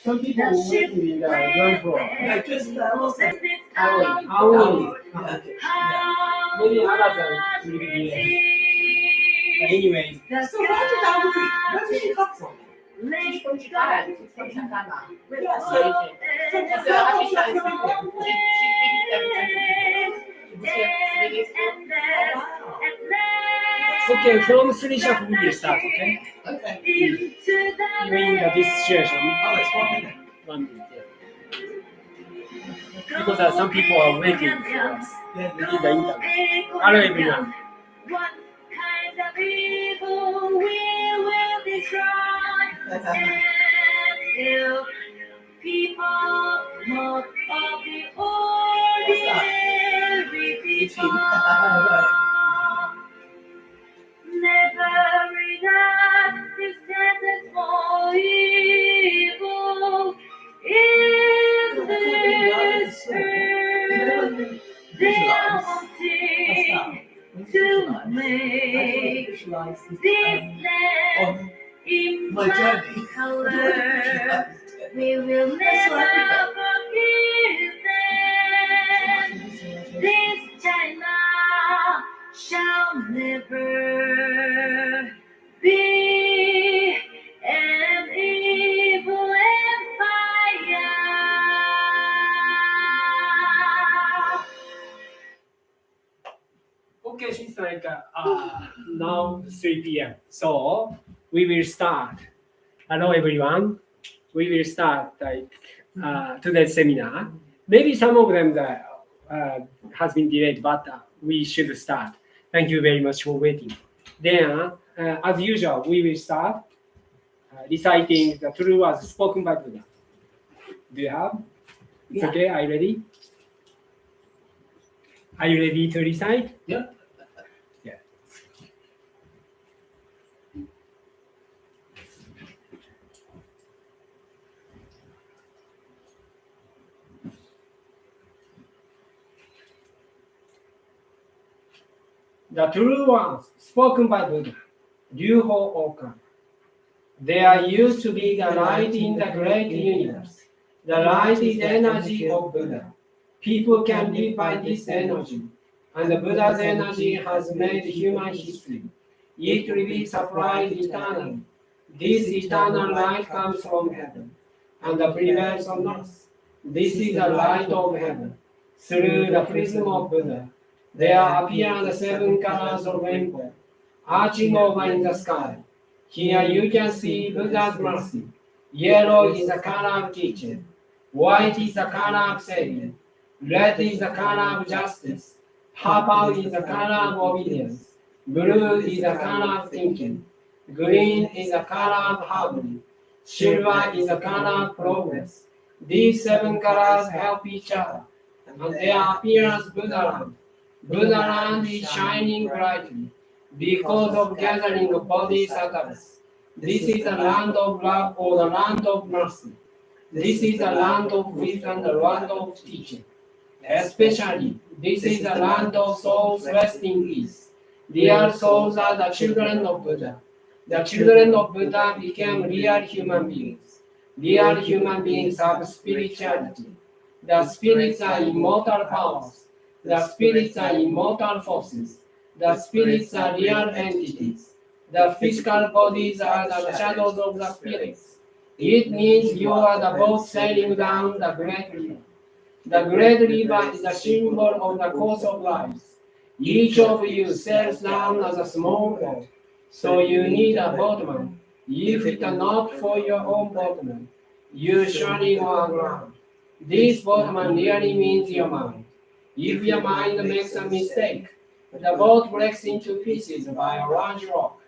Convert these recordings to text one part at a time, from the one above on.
Some people were waiting in the ground floor. Yeah, just Howling. Many others will be there. But anyway, So where did she come from? She's from Japan. She's from Japan. Yeah, so okay, from three shop we will start, okay? okay. Even in this situation, Oh, it's 1 minute. 1 minute, yeah. Because some people are waiting for us Yeah, in the interview. Hello everyone. What kind of evil we will destroy and kill people not of the ordinary people. Never enough is sentence for evil in this earth. They are wanting to make this land my journey. color. We will never forgive them. This China shall never be an evil empire. Okay, it's like now 3 p.m. So we will start. Hello everyone. We will start today's seminar. Maybe some of them has been delayed, but we should start. Thank you very much for waiting. Then, as usual, we will start reciting the true words spoken by Buddha. Do you have? It's okay. Are you ready? Are you ready to recite? Yeah. Yeah. The true ones spoken by Buddha, Ryu Ho Okan. There used to be the light in the great universe. The light is energy of Buddha. People can live by this energy, and the Buddha's energy has made human history. It will be supplied eternally. This eternal light comes from heaven, and prevails on us. This is the light of heaven. Through the prism of Buddha, there appear the 7 colors of rainbow, arching over in the sky. Here you can see Buddha's mercy. Yellow is the color of teaching. White is the color of saving. Red is the color of justice. Purple is the color of obedience. Blue is the color of thinking. Green is the color of harmony. Silver is the color of progress. These 7 colors help each other, and their appearance Buddhaland. Buddhaland is shining brightly because of gathering of bodhisattvas. This is the land of love or the land of mercy. This is the land of wisdom, the land of teaching. Especially, this is the land of souls resting ease. Real souls are the children of Buddha. The children of Buddha became real human beings. Real human beings have spirituality. The spirits are immortal powers. The spirits are immortal forces. The spirits are real entities. The physical bodies are the shadows of the spirits. It means you are the boat sailing down the great river. The great river is a symbol of the course of life. Each of you sails down as a small boat, so you need a boatman. If it are not for your own boatman, you surely go aground. This boatman really means your mind. If your mind makes a mistake, the boat breaks into pieces by a large rock,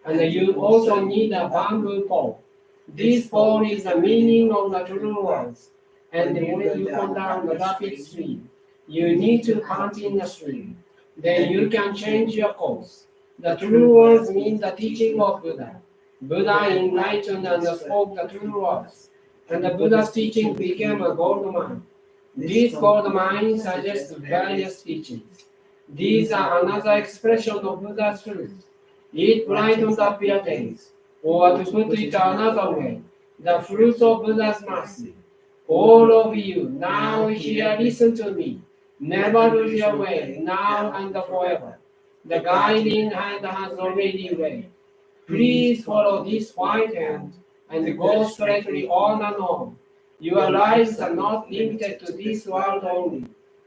and you also need a bamboo pole. This pole is the meaning of the true words, and when you come down the rapid stream, you need to pant in the stream. Then you can change your course. The true words mean the teaching of Buddha. Buddha enlightened and spoke the true words, and the Buddha's teaching became a gold mine. This gold mine suggests various teachings. These are another expression of Buddha's truth. It brightens up your days, or to put it another way, the fruits of Buddha's mercy. All of you, now here listen to me. Never lose your way, now and forever. The guiding hand has already way. Please follow this white hand and go straightly on and on. Your lives are not limited to this world only.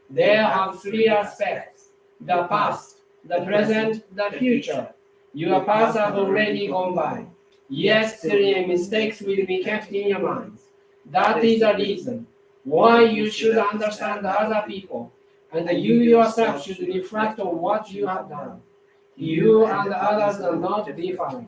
They have three aspects: the past, the present, the future. Your past has already gone by. Yesterday's mistakes will be kept in your minds. That is the reason why you should understand other people, and you yourself should reflect on what you have done. You and others are not different.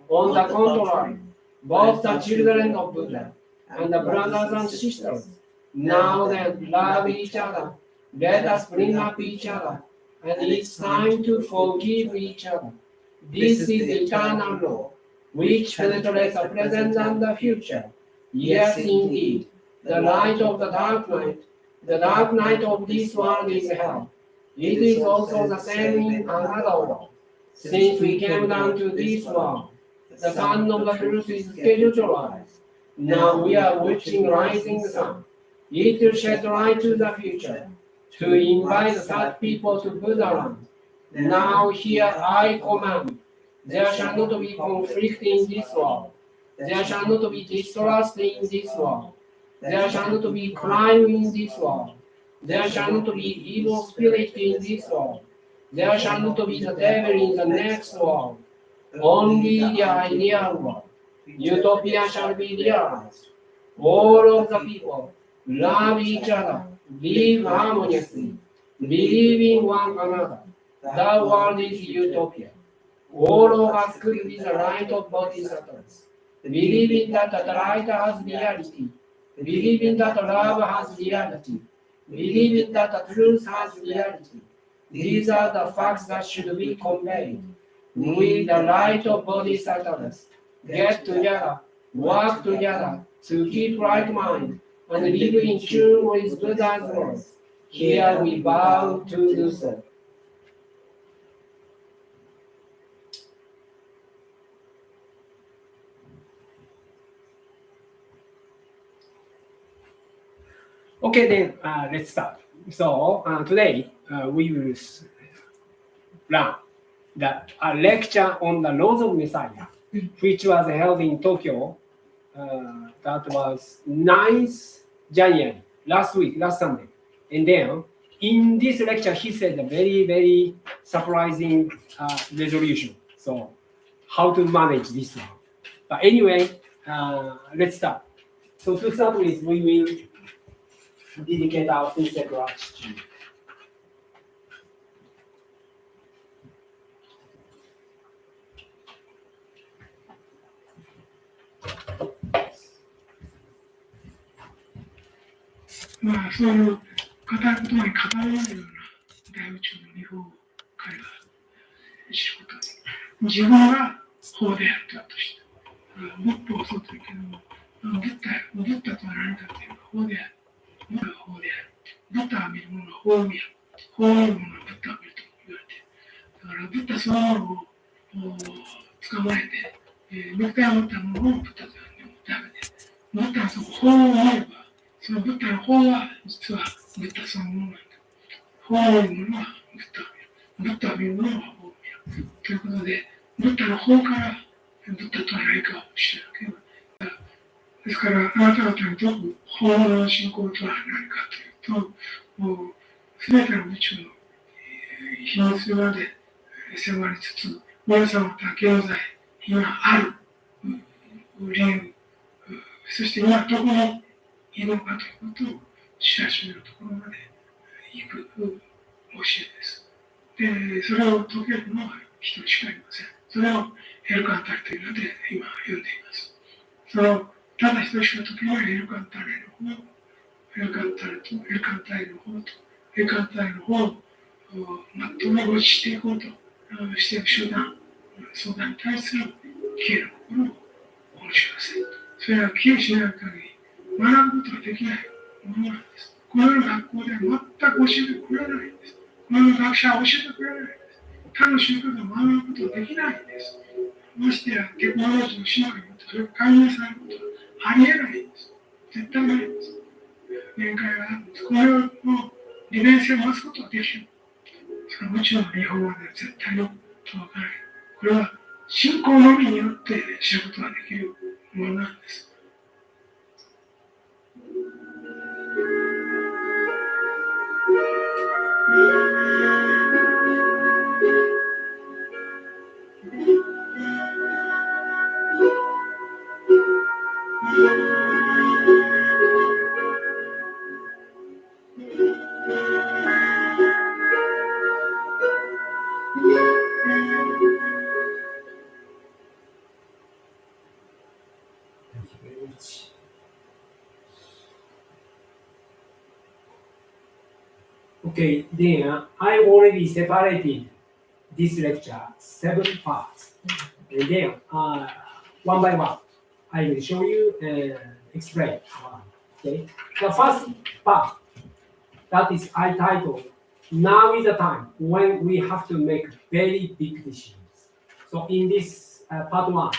On the contrary, both the children of Buddha and the brothers and sisters, now then, love each other. Let us bring up each other, and it's time to forgive each other. This is eternal law, which penetrates the present and the future. Yes, indeed, the light of the dark night of this world is hell. It is also the same in another world. Since we came down to this world, the sun of the truth is scheduled to rise. Now we are watching rising sun. It will shed light to the future, to invite sad people to Buddha land. Now here I command, there shall not be conflict in this world. There shall not be distrust in this world. There shall not be crime in this world. There shall not be evil spirit in this world. There shall not be the devil in the next world. Only the ideal world. Utopia shall be realized. All of the people love each other, live harmoniously, believe in one another. The world is utopia. All of us could be the light of bodhisattvas. Believing that the light has reality. Believing that love has reality. Believing that the truth has reality. These are the facts that should be conveyed. We, the light of bodhisattvas, get together, work together to keep right mind and live in tune with Buddha's words. Here we bow to do so. Okay, then let's start. So today we will learn the lecture on the laws of Messiah, which was held in Tokyo. That was 9th January, last Sunday. And then in this lecture, he said a very, very surprising resolution. So how to manage this one. But anyway, let's start. So to start with, we will dedicate our sincere gratitude.そういう固いことに語られるような大宇宙の理法を彼は知ることに自分が法であったとしてもっと遅くというけどもブッダとは何かというのは法であるブッダは法であるブッダが見るものは法を見る法を見るものはブッダを見ると言われているだからブッダそのものを捕まえてブッダが持ったものをブッダと呼んでもダメでブッダがその法を見ればそのブッダの法は実はブッダそのものなんだ。法を見るものはブッダを見る。ブッダを見るものは法を見る。ということで、ブッダの法からブッダとは何かを知るわけだ。ですから、あなた方にとって法の信仰とは何かというと、もうすべての宇宙の秘密まで迫りつつ、皆様と現在、今ある理由、そして今どこにいるのかということを知らしめるところまで行く教えです。で、それを解けるのは一人しかいません。それをエルカンタリというので今呼んでいます。そのただ一人しか解けないエルカンタリの方、エルカンタリとエルカンタリの方とエルカンタリの方をまとめごちしていこうとしていく集団、相談に対する消える心をお持ちください。それは消えしない限り学ぶことができないものなんです。このような学校では全く教えてくれないんです。このような学者は教えてくれないんです。他の宗教で学ぶことができないんです。ましてやテクノロジーの進化によってそれが解明されることありえないんです。絶対ないんです。限界があるんです。これを利便性を増すことはできる。その宇宙の理法はね、絶対のとわからない。これは信仰のみによって知ることができるものなんです。Okay, then I already separated this lecture 7 parts. And then one by one, I will show you and explain. Okay, the first part, that is I titled, Now is the time when we have to make very big decisions. So in this part 1,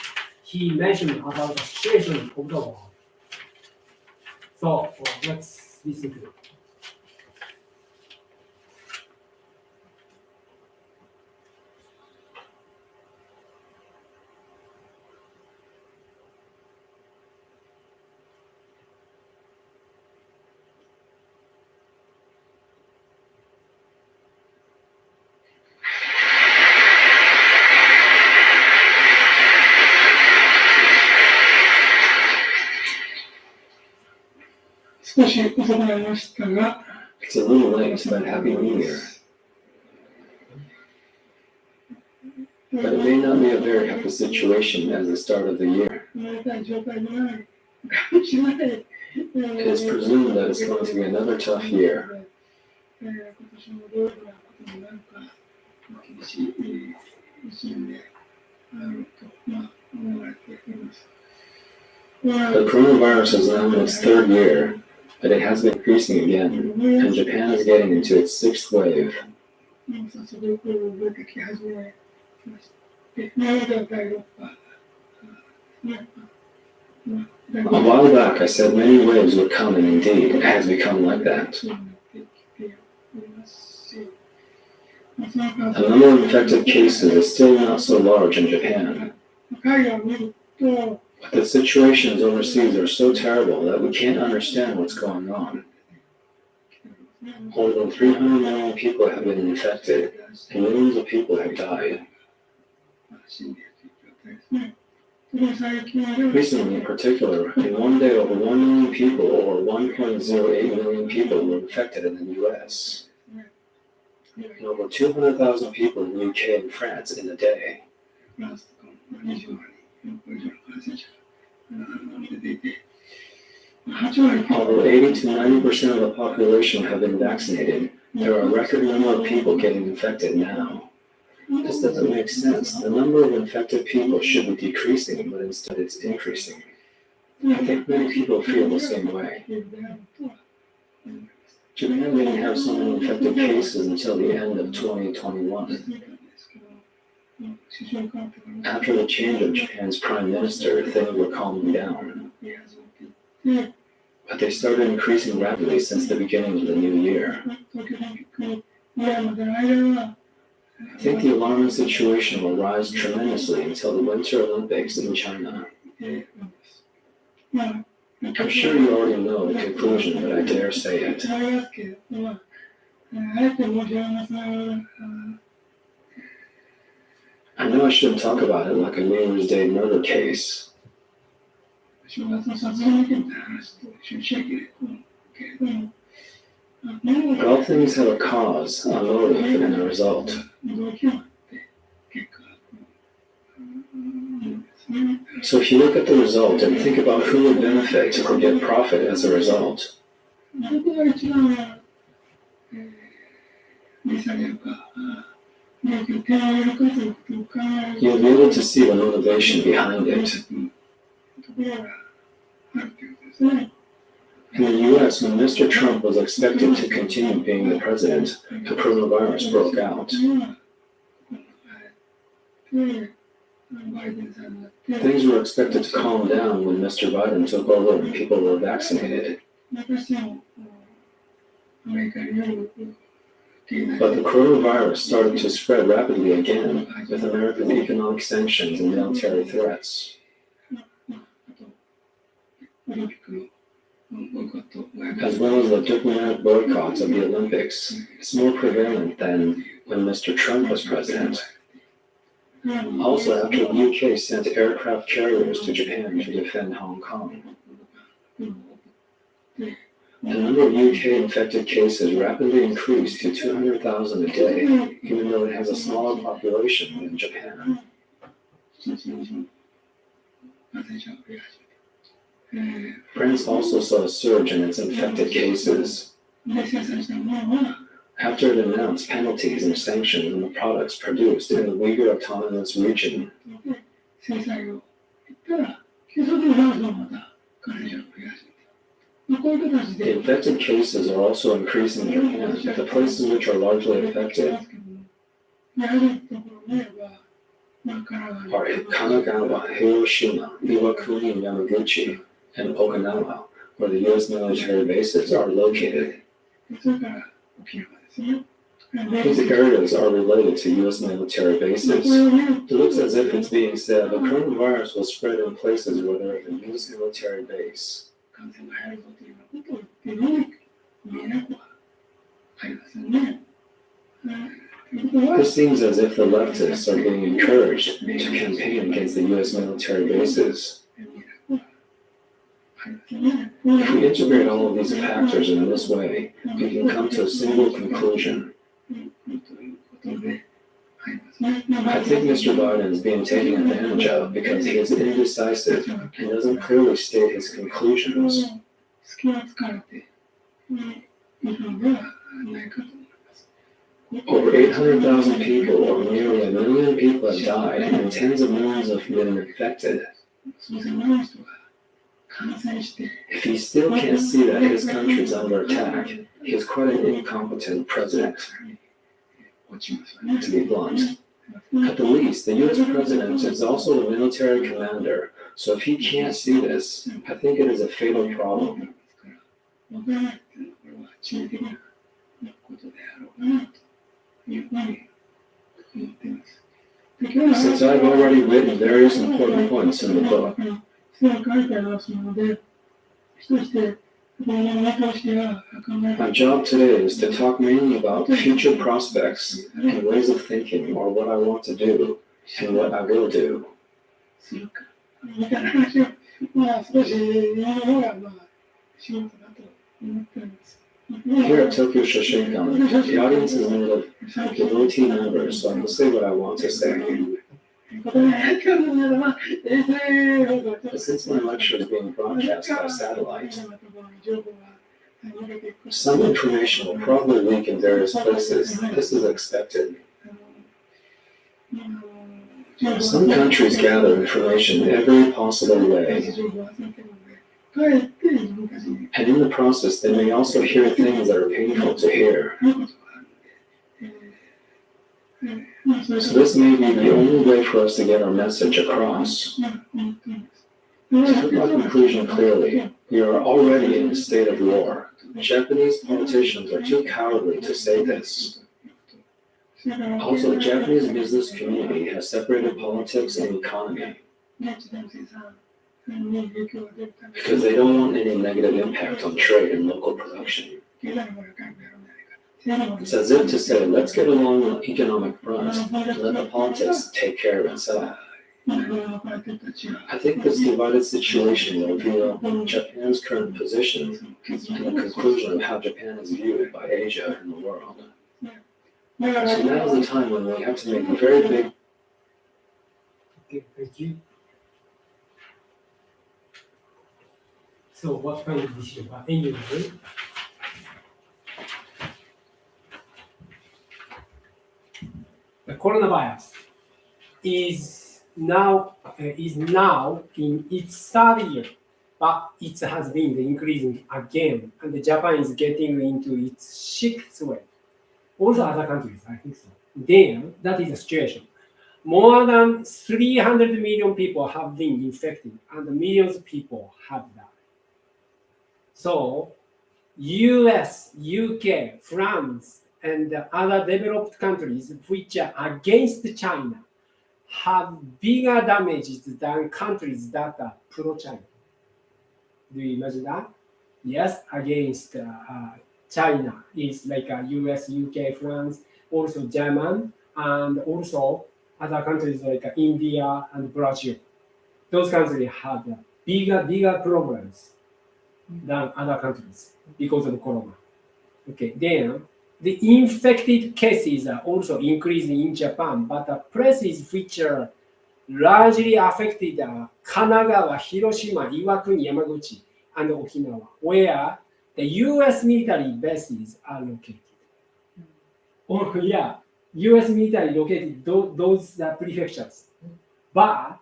he mentioned about the situation of the world. So let's listen to it.少し遅くなりましたが、It's a little late, but Happy New Year. But it may not be a very happy situation as the start of the year. It is presumed that it's going to be another tough year. The coronavirus is now in its third year, but it has been increasing again, and Japan is getting into its sixth wave. A while back, I said many waves would come, and indeed, it has become like that. The number of infected cases is still not so large in Japan. But the situations overseas are so terrible that we can't understand what's going on. More than 300 million people have been infected, and millions of people have died. Recently, in particular, in one day over 1 million people, or 1.08 million people, were infected in the US. And over 200,000 people in the UK and France in a day. Although 80 to 90% of the population have been vaccinated, there are a record number of people getting infected now. This doesn't make sense. The number of infected people should be decreasing, but instead it's increasing. I think many people feel the same way. Japan didn't have so many infected cases until the end of 2021. After the change of Japan's prime minister, things were calming down. But they started increasing rapidly since the beginning of the new year. I think the alarming situation will rise tremendously until the Winter Olympics in China. I'm sure you already know the conclusion, but I dare say it. I know I shouldn't talk about it like a New Year's Day murder case. But all things have a cause, a motive, and a result. So if you look at the result and think about who would benefit or get profit as a result, you'll be able to see the motivation behind it. In the US, when Mr. Trump was expected to continue being the president, the coronavirus broke out. バイデンさんになって、 Things were expected to calm down when Mr. Biden took over and people were vaccinated. 私もアメリカによる経済 But the coronavirus started to spread rapidly again with America's economic sanctions and military threats. あとオリンピックのボイコット As well as the diplomatic boycotts of the Olympics, it's more prevalent than when Mr. Trump was president. Also, after the UK sent aircraft carriers to Japan to defend Hong Kong, the number of UK infected cases rapidly increased to 200,000 a day, even though it has a smaller population than Japan. 感染者が増え始めて、 France also saw a surge in its infected cases で制裁したものは after it announced penalties and sanctions on the products produced in the Uyghur Autonomous Region. 制裁を言ったら急速にフランスもまた感染者が増え始めて、こういう形 The で infected cases are also increasing in Japan, but the places which are largely affected やはりところでは、are Kanagawa, Hiroshima, Iwakuni, Yamaguchi, and Okinawa, where the U.S. military bases are located. それから沖縄ですね。 These areas are related to U.S. military これ bases. を見る It looks as if it's being said the coronavirus will spread in places where there is a U.S. military base. 感染が流行るぞというようなことを言ってるように見えなくはありませんね。ということは This seems as if the leftists are being encouraged to campaign against the U.S. military bases. 見えなくはありませんね。 If we integrate all of these factors in this way, we can come to a single conclusion. ということでありますね。 I think Mr. Biden is being taken advantage of because he is indecisive and doesn't clearly state his conclusions. 隙を突かれているのではないかと思います。 Over 800,000 people, or nearly 1 million people, have died, and tens of millions have been infected. 数千万の人が感染して、 If he still can't see that his country is under attack, he is quite an incompetent president, 落ちますよね。 to be blunt. At the least, the U.S. president is also the military commander, so if he can't see this, I think it is a fatal problem. わからないというのはこれは致命的なことであろうかなというふうに思っています。で今日は Since I've already written various important points in the book, 書いてありますので、そしてこの見通しや考え my job today is to talk mainly about future prospects and ways of thinking, or what I want to do and what I will do. するかみたいな話を少し言う方が仕事だと思っております。 Here at Tokyo Shoshinkan, the audience is made of devotee members, so I can say what I want to say. ことで今日の皆様、衛星放送 But since my lecture is being broadcast by satellite, 情報が述べていく some information will probably leak in various places. This is expected. Some countries gather information in every possible way, and in the process, they may also hear things that are painful to hear. So this may be the only way for us to get our message across. To put my conclusion clearly, we are already in a state of war. Japanese politicians are too cowardly to say this. Also, the Japanese business community has separated politics and economy because they don't want any negative impact on trade and local production. It's as if to say, let's get along on the economic front and let the politics take care of itself. I think this divided situation will reveal Japan's current position and the conclusion of how Japan is viewed by Asia and the world. So now is the time when we have to make a very big. Okay, thank you. So what kind of decision? Anyway, the coronavirus is now in its third year, but it has been increasing again, and Japan is getting into its sixth wave. Also other countries, I think so. Then that is the situation. more than 300 million people have been infected and millions of people have died. So, US, UK, France, and other developed countries which are against China have bigger damages than countries that are pro-China. Do you imagine that? Yes, against China is like US, UK, France, also German, and also other countries like India and Brazil. Those countries have bigger problems than other countries because of corona. Okay, then the infected cases are also increasing in Japan, but the places which are largely affected are Kanagawa, Hiroshima, Iwakuni, Yamaguchi, and Okinawa, where the US military bases are located. Oh, yeah, US military located those prefectures. But,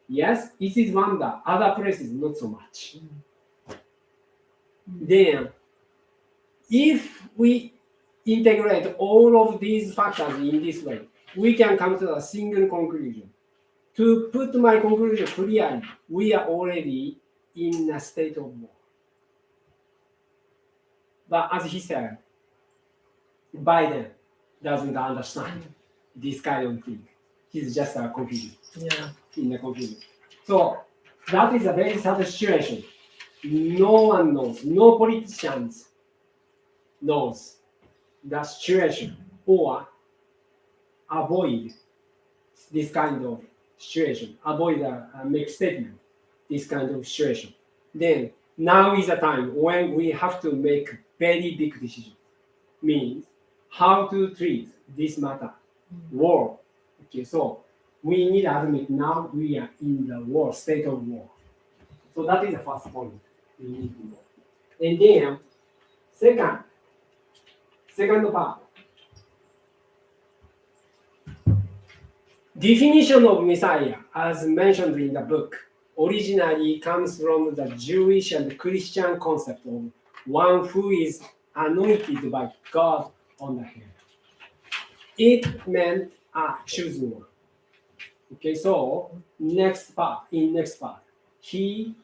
yes, it is wonder, other places not so much. Then, if we integrate all of these factors in this way, we can come to a single conclusion. To put my conclusion clearly, we are already in a state of war. But as he said, Biden doesn't understand this kind of thing. He's just confused. Yeah. In the confusion. So that is a very sad situation. No one knows, no politicians knows the situation or avoid this kind of situation, avoid make statement, this kind of situation. Then now is a time when we have to make very big decisions. Means how to treat this matter, war. Okay, so we need to admit now we are in the war, state of war. So that is the first point we need to know. And then second part. Definition of Messiah, as mentioned in the book, originally comes from the Jewish and Christian concept of one who is anointed by God on the head. It meant a chosen one. Okay, so next part, he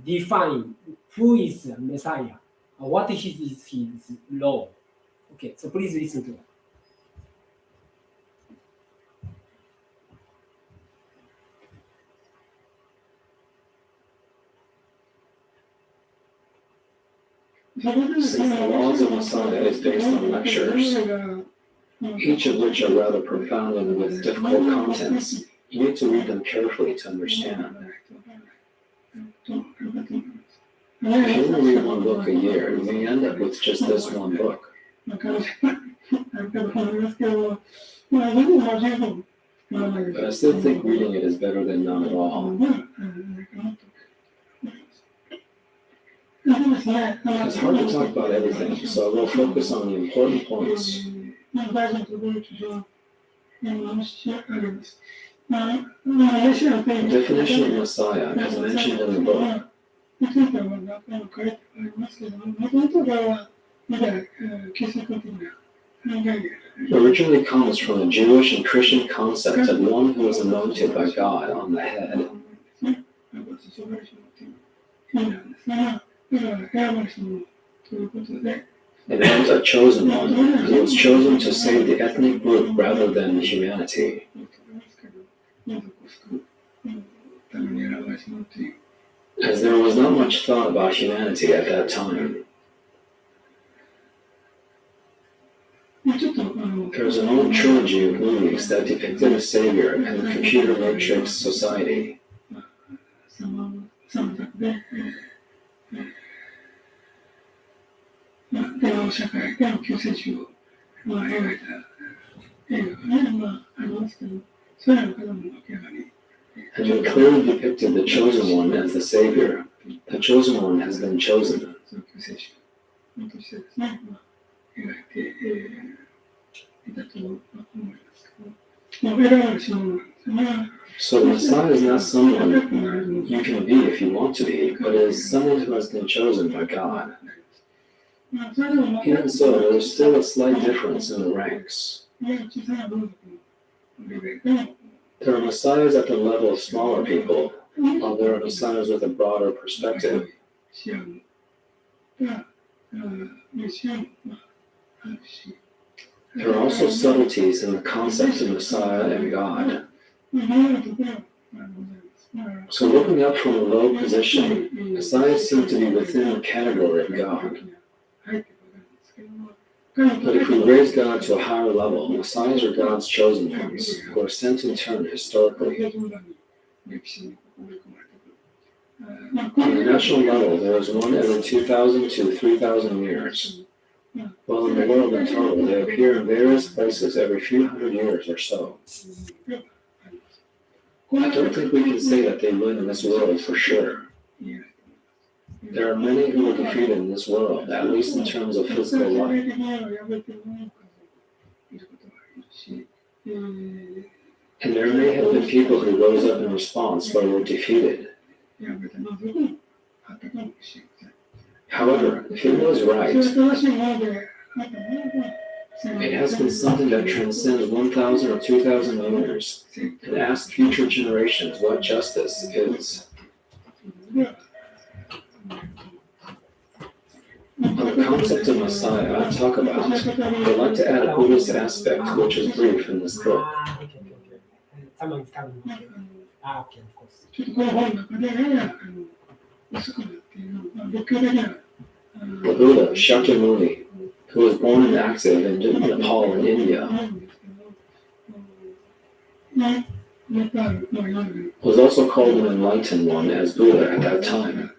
defined who is Messiah, what is his role. Okay, so please listen to it. Since the laws of Messiah is based on lectures, each of which are rather profound and with difficult contents, you need to read them carefully to understand. If you only read one book a year, you may end up with just this one book. But I still think reading it is better than none at all. It's hard to talk about everything, so I will focus on the important points. The definition of Messiah, as mentioned in the book, originally comes from the Jewish and Christian concept of one who is anointed by God on the head. It meant a chosen one, who was chosen to save the ethnic group rather than humanity. As there was not much thought about humanity at that time. There was an old trilogy of movies that depicted a savior in the computer matrix society. And it clearly depicted the chosen one as the savior. The chosen one has been chosen. So the Messiah is not someone you can be if you want to be, but is someone who has been chosen by God. Even so, there is still a slight difference in the ranks. レベルでの There are messiahs at the level of smaller people, while there are messiahs with a broader perspective. 視野が、視野もあるし、 There are also subtleties in the concepts of Messiah and God. いろいろなところがございます。 So looking up from a low position, messiahs seem to be within the category of God. But if we raise God to a higher level, messiahs are God's chosen ones, who are sent in turn historically. On the national level, there is one every 2,000 to 3,000 years. While in the world in total, they appear in various places every few hundred years or so. I don't think we can say that they live in this world for sure. There are many who were defeated in this world, at least in terms of physical life. And there may have been people who rose up in response but were defeated. However, if it was right, it has been something that transcends 1,000 or 2,000 years and asks future generations what justice is. On the concept of Messiah I talk about, I'd like to add a Buddhist aspect which is brief in this book. たまに使うの。あ、OK, of course. ちょっとこの本の中でやや薄くなっている仏教的な The Buddha, Shakyamuni, who was born and active in Nepal and India, was also called an enlightened one as Buddha at that time.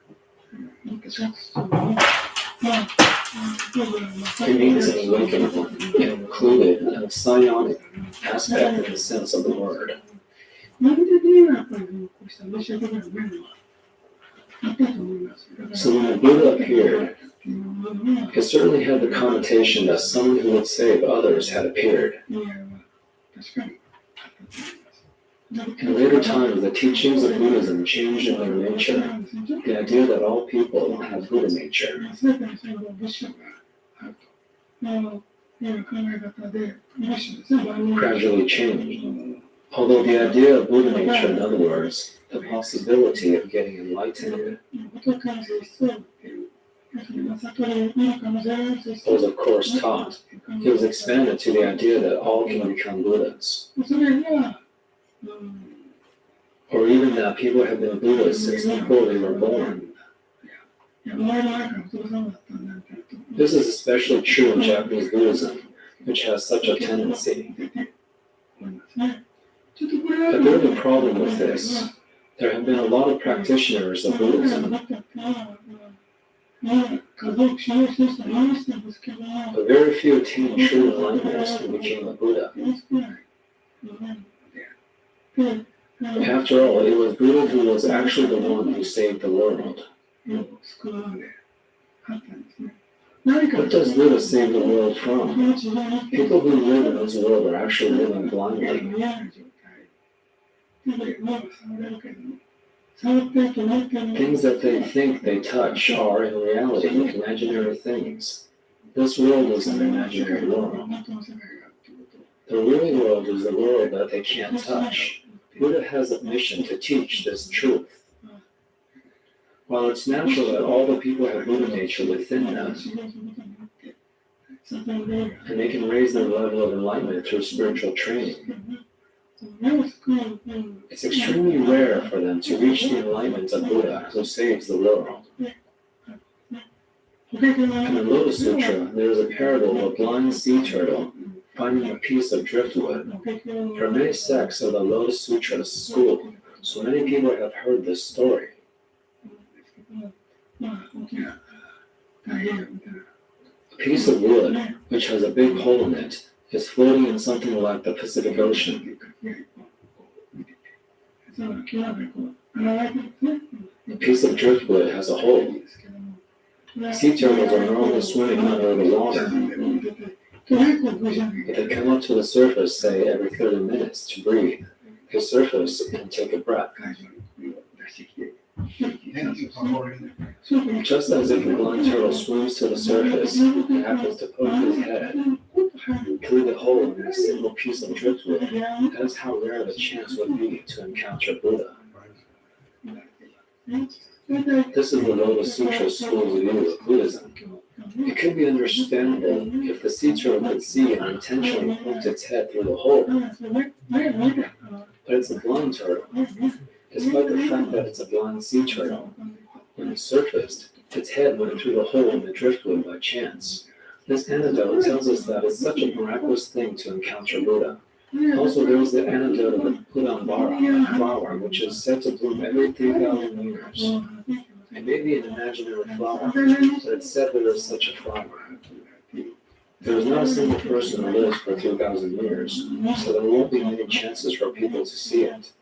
It means an awakened one, included a psionic aspect in the sense of the word. So when the Buddha appeared, it certainly had the connotation that someone who would save others had appeared. In later times, the teachings of Buddhism changed in their nature, the idea that all people have Buddha nature. Gradually changed. Although the idea of Buddha nature, in other words, the possibility of getting enlightened, was of course taught. It was expanded to the idea that all can become Buddhas. Or even that people have been Buddhas since before they were born. This is especially true in Japanese Buddhism, which has such a tendency. But there is a problem with this. There have been a lot of practitioners of Buddhism, but very few attained true enlightenment and became a Buddha. After all, it was Buddha who was actually the one who saved the world. What does Buddha save the world from? People who live in this world are actually living blindly. Things that they think they touch are in reality imaginary things. This world is an imaginary world. The real world is the world that they can't touch. Buddha has a mission to teach this truth. While it's natural that all the people have Buddha nature within them, and they can raise their level of enlightenment through spiritual training, it's extremely rare for them to reach the enlightenment of Buddha who saves the world. In the Lotus Sutra, there is a parable of a blind sea turtle finding a piece of driftwood. There are many sects of the Lotus Sutra school, so many people have heard this story. A piece of wood, which has a big hole in it, is floating in something like the Pacific Ocean. A piece of driftwood has a hole. Sea turtles are normally swimming under the water, but they come up to the surface, say, every 30 minutes to breathe. They surface and take a breath. Just as if a blind turtle swims to the surface and happens to poke his head, through the hole in a single piece of driftwood, that is how rare the chance would be to encounter Buddha. This is the Lotus Sutra school's view of Buddhism. It could be understandable if the sea turtle could see and intentionally poked its head through the hole, but it's a blind turtle. Despite the fact that it's a blind sea turtle, when it surfaced, its head went through the hole in the driftwood by chance. This anecdote tells us that it's such a miraculous thing to encounter Buddha. Also, there is the anecdote of the Pudambara, a flower which is said to bloom every 3,000 years. It may be an imaginary flower, but it's said there is such a flower. There is not a single person who lives for 2,000 years, so there won't be many chances for people to see it.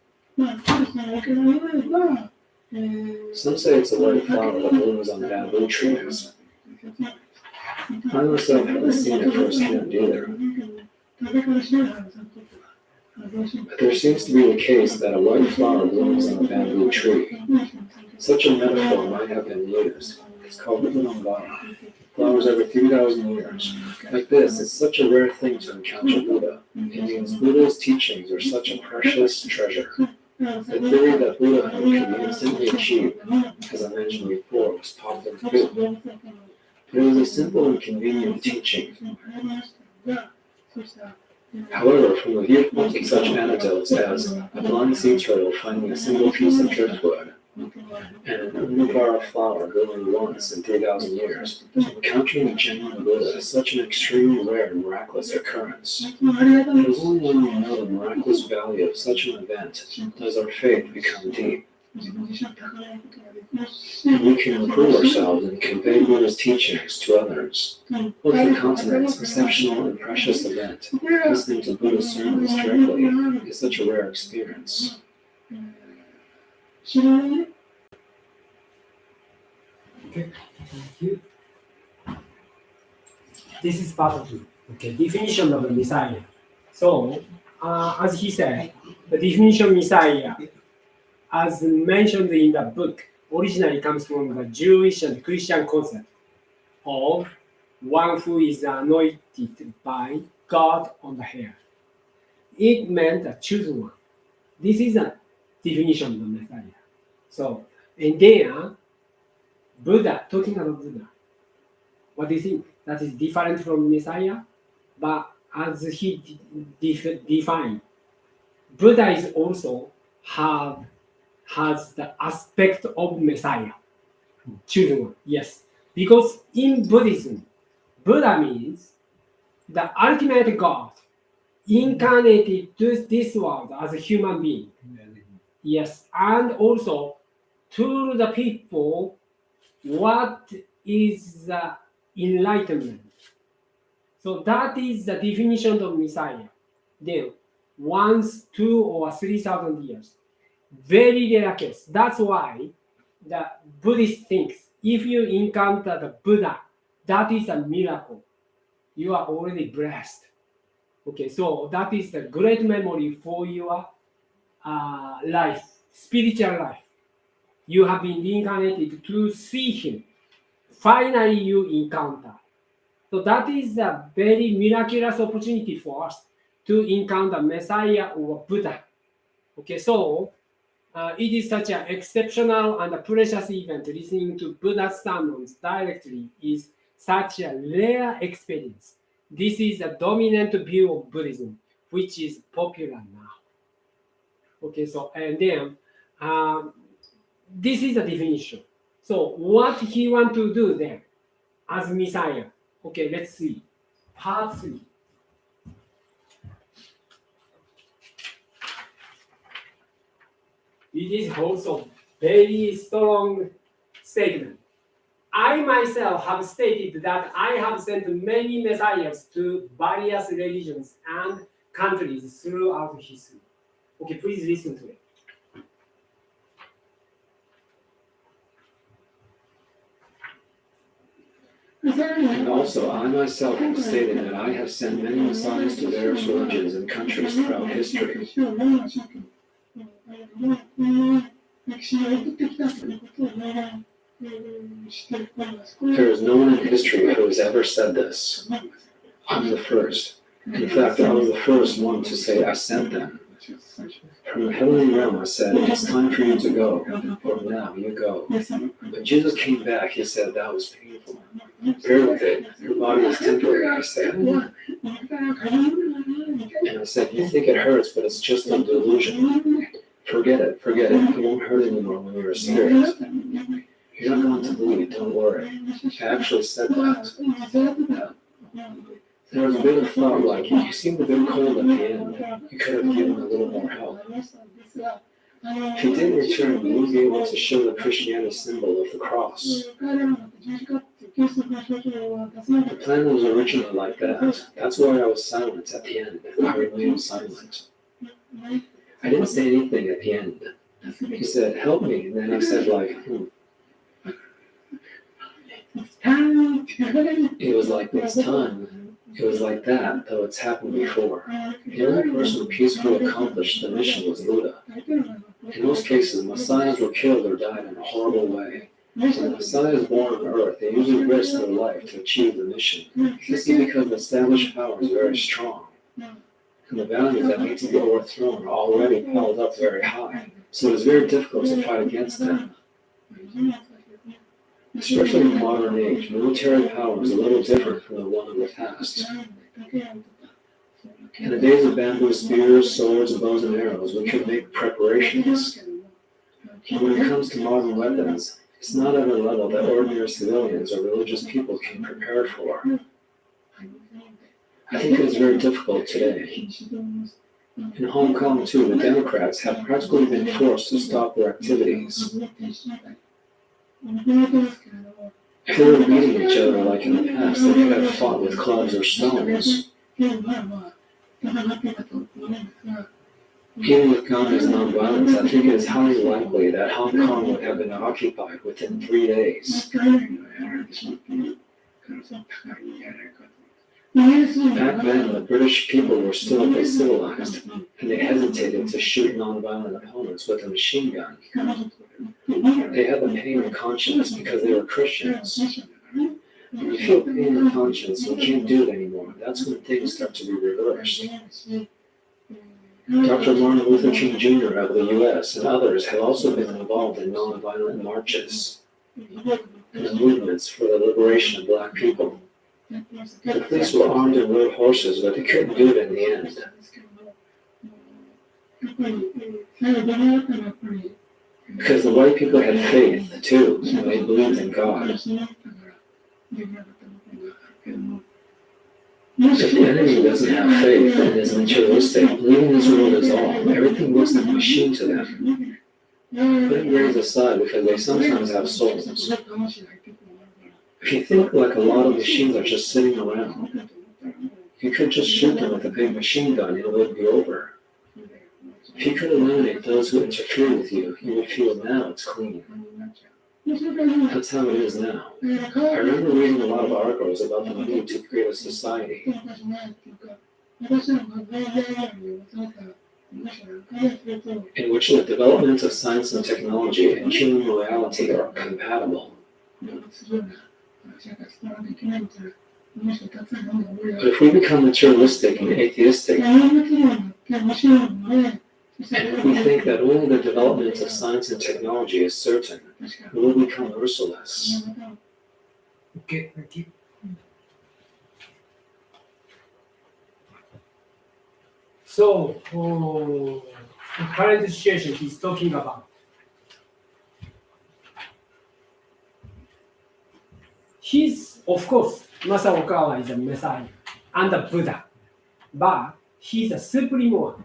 Some say it's a white flower that blooms on bamboo trees. I myself haven't seen it firsthand either. But there seems to be the case that a white flower blooms on a bamboo tree. Such a metaphor might have been used. It's called Pudambara. Flowers every 3,000 years. Like this, it's such a rare thing to encounter Buddha. It means Buddha's teachings are such a precious treasure. The theory that Buddhahood can be instantly achieved, as I mentioned before, was popular too. But it was a simple and convenient teaching. However, from the viewpoint of such anecdotes as a blind sea turtle finding a single piece of driftwood, and an Pudambara flower blooming once in 3,000 years, encountering a genuine Buddha is such an extremely rare and miraculous occurrence. It is only when we know the miraculous value of such an event does our faith become deep. And we can improve ourselves and convey Buddha's teachings to others. Look the continent's exceptional and precious event. Listening to Buddha's sermons directly is such a rare experience. Okay, thank you. This is part 2. Okay, definition of the Messiah. So, as he said, the definition of Messiah, as mentioned in the book, originally comes from the Jewish and Christian concept of one who is anointed by God on the hair. It meant a chosen one. This is a definition of the Messiah. So, and then Buddha, talking about Buddha, what do you think? That is different from Messiah, but as he defined, Buddha is also has the aspect of Messiah, chosen one. Yes, because in Buddhism, Buddha means the ultimate God incarnated to this world as a human being. Yes, and also to the people, what is the enlightenment? So that is the definition of Messiah. Then, once, 2 or 3,000 years, very rare case. That's why the Buddhist thinks if you encounter the Buddha, that is a miracle. You are already blessed. Okay, so that is a great memory for your life, spiritual life. You have been reincarnated to see him. Finally, you encounter. So that is a very miraculous opportunity for us to encounter Messiah or Buddha. Okay, so it is such an exceptional and precious event. Listening to Buddha's sermons directly is such a rare experience. This is a dominant view of Buddhism, which is popular now. Okay, so and then this is a definition. So what he want to do then as Messiah? Okay, let's see. Part 3. It is also very strong statement. I myself have stated that I have sent many messiahs to various religions and countries throughout history. Okay, please listen to it. And also, I myself have stated that I have sent many messiahs to various religions and countries throughout history. There is no one in history who has ever said this. I'm the first. In fact, I was the first one to say, I sent them. From the heavenly realm, I said, it's time for you to go, or now you go. When Jesus came back, he said, that was painful. Bear with it. Your body is temporary, I said. And I said, you think it hurts, but it's just a delusion. Forget it. It won't hurt anymore when you're a spirit. You're not going to bleed, don't worry. I actually said that. There was a bit of thought like, if you seemed a bit cold at the end, you could have given a little more help. If he didn't return, we would be able to show the Christianity symbol of the cross. The plan was originally like that. That's why I was silent at the end. I remained silent. I didn't say anything at the end. He said, help me. And then I said It was like, it's time. It was like that, though it's happened before. The only person who peacefully accomplished the mission was Buddha. In most cases, messiahs were killed or died in a horrible way. When the messiah is born on earth, they usually risk their life to achieve the mission. This is because the established power is very strong. And the values that need to be overthrown are already held up very high. So it is very difficult to fight against them. Especially in the modern age, military power is a little different from the one of the past. In the days of bamboo spears, swords, bows, and arrows, we could make preparations. But when it comes to modern weapons, it's not at a level that ordinary civilians or religious people can prepare for. I think it is very difficult today. In Hong Kong, too, the Democrats have practically been forced to stop their activities. If they were beating each other like in the past, they could have fought with clubs or stones. Even with Gandhi's nonviolence, I think it is highly likely that Hong Kong would have been occupied within 3 days. Back then, the British people were still a bit civilized, and they hesitated to shoot nonviolent opponents with a machine gun. They had the pain of conscience because they were Christians. When you feel pain in conscience, you can't do it anymore. That's when things start to be reversed. Dr. Martin Luther King Jr. of the U.S. and others have also been involved in nonviolent marches and the movements for the liberation of black people. The police were armed and rode horses, but they couldn't do it in the end. Because the white people had faith, too, and they believed in God. If the enemy doesn't have faith and is materialistic, believing this world is all, everything looks like a machine to them. Putting graves aside because they sometimes have souls. If you think like a lot of machines are just sitting around, you could just shoot them with a big machine gun and it would be over. If you could eliminate those who interfere with you, you would feel now it's clean. That's how it is now. I remember reading a lot of articles about the need to create a society. In which the development of science and technology and human morality are compatible. But if we become materialistic and atheistic, and if we think that only the development of science and technology is certain, we will become merciless. Okay, thank you. So, the current situation he's talking about. Of course, Masa Okawa is a Messiah and a Buddha, but he's a supreme one.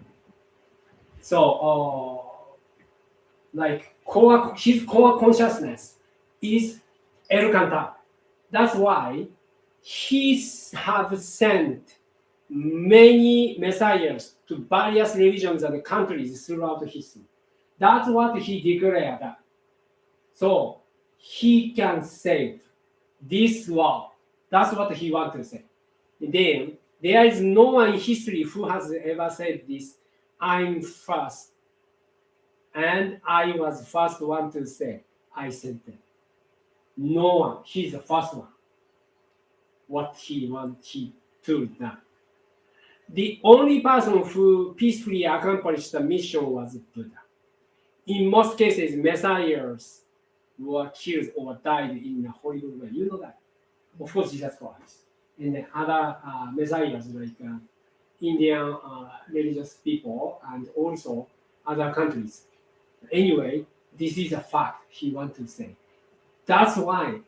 So, his core consciousness is Elkantar. That's why he have sent many messiahs to various religions and countries throughout history. That's what he declared. So he can save this world. That's what he wants to say. Then there is no one in history who has ever said this. I'm first. And I was the first one to say, I said that. No one. He's the first one. What he wants, he told that. the only person who peacefully accomplished the mission was Buddha. In most cases, messiahs were killed or died in a horrible way. You know that. Of course, Jesus Christ. And then other messiahs like Indian religious people and also other countries. Anyway, this is a fact he wants to say. That's why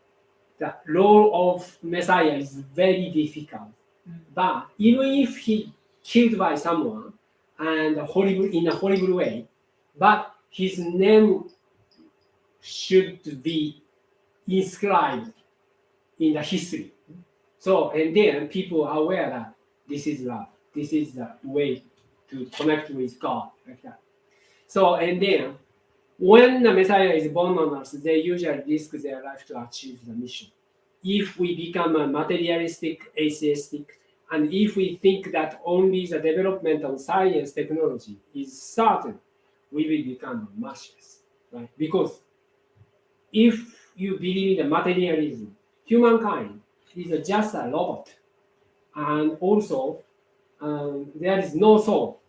the role of Messiah is very difficult. But even if he killed by someone and in a horrible way, but his name should be inscribed in the history. So, and then people are aware that this is love. This is the way to connect with God, like that. So, and then when the Messiah is born on earth, they usually risk their life to achieve the mission. If we become a materialistic, atheistic, and if we think that only the development of science technology is certain, we will become merciless, right? Because if you believe in the materialism, humankind is just a robot, and also there is no soul.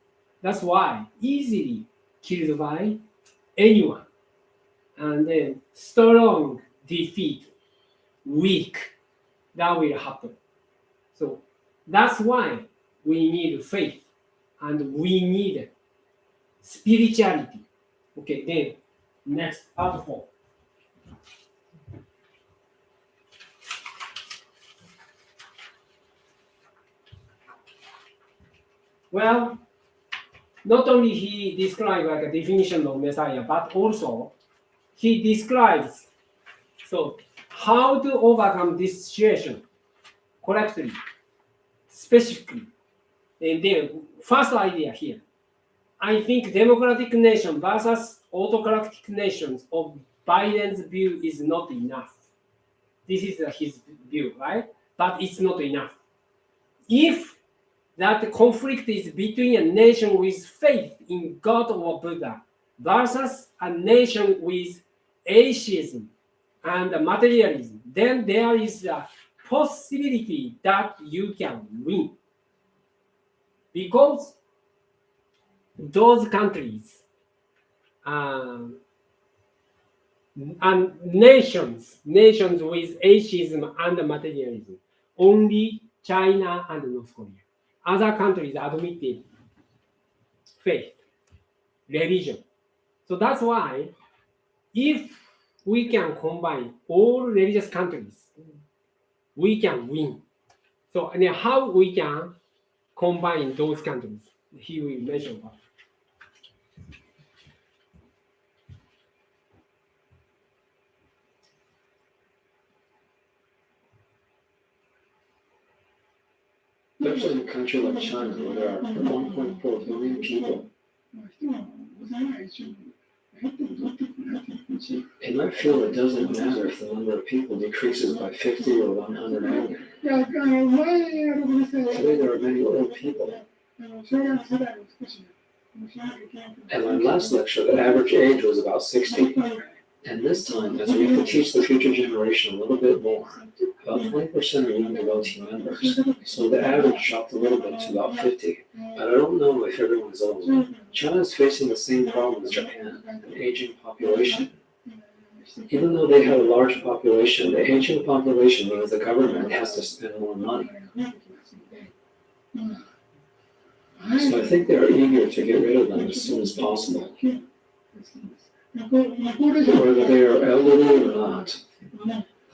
That's why easily killed by anyone, and then strong defeat weak, that will happen. So that's why we need faith and we need spirituality. Okay, then next part 4. Well, not only he describes like a definition of Messiah, but also he describes how to overcome this situation correctly, specifically. And then first idea here, I think democratic nation versus autocratic nations of Biden's view is not enough. This is his view, right? But it's not enough. If that conflict is between a nation with faith in God or Buddha versus a nation with atheism and materialism, then there is a possibility that you can win. Because those countries and nations with atheism and materialism, only China and North Korea. Other countries admitted faith, religion. So that's why if we can combine all religious countries, we can win. So and how we can combine those countries, he will mention about. Especially in a country like China, where there are 1.4 billion people, it might feel it doesn't matter if the number of people decreases by 50 or 100 million. Today there are many old people. At my last lecture, the average age was about 60. And this time, as we have to teach the future generation a little bit more, about 20% are young devotee members. So the average dropped a little bit to about 50. But I don't know if everyone is old. China is facing the same problem as Japan, an aging population. Even though they have a large population, the aging population means the government has to spend more money. So I think they are eager to get rid of them as soon as possible. Whether they are elderly or not,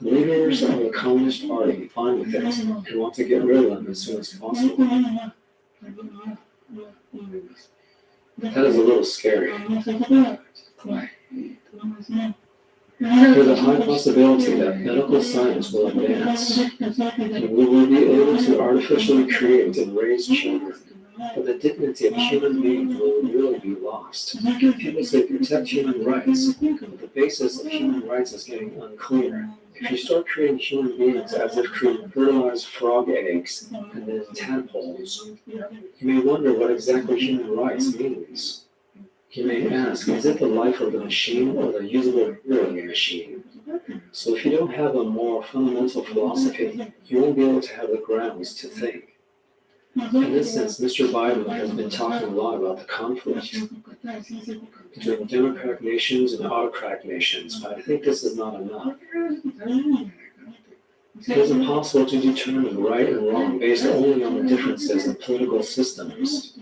the leaders of the Communist Party fine with it and want to get rid of them as soon as possible. That is a little scary. There's a high possibility that medical science will advance, and we will be able to artificially create and raise children. But the dignity of human beings will really be lost. People say protect human rights, but the basis of human rights is getting unclear. If you start creating human beings as if creating fertilized frog eggs and then tadpoles, you may wonder what exactly human rights means. You may ask, is it the life of the machine or the usable will of the machine? So if you don't have a more fundamental philosophy, you won't be able to have the grounds to think. In this sense, Mr. Biden has been talking a lot about the conflict between democratic nations and autocratic nations, but I think this is not enough. It is impossible to determine right and wrong based only on the differences in political systems,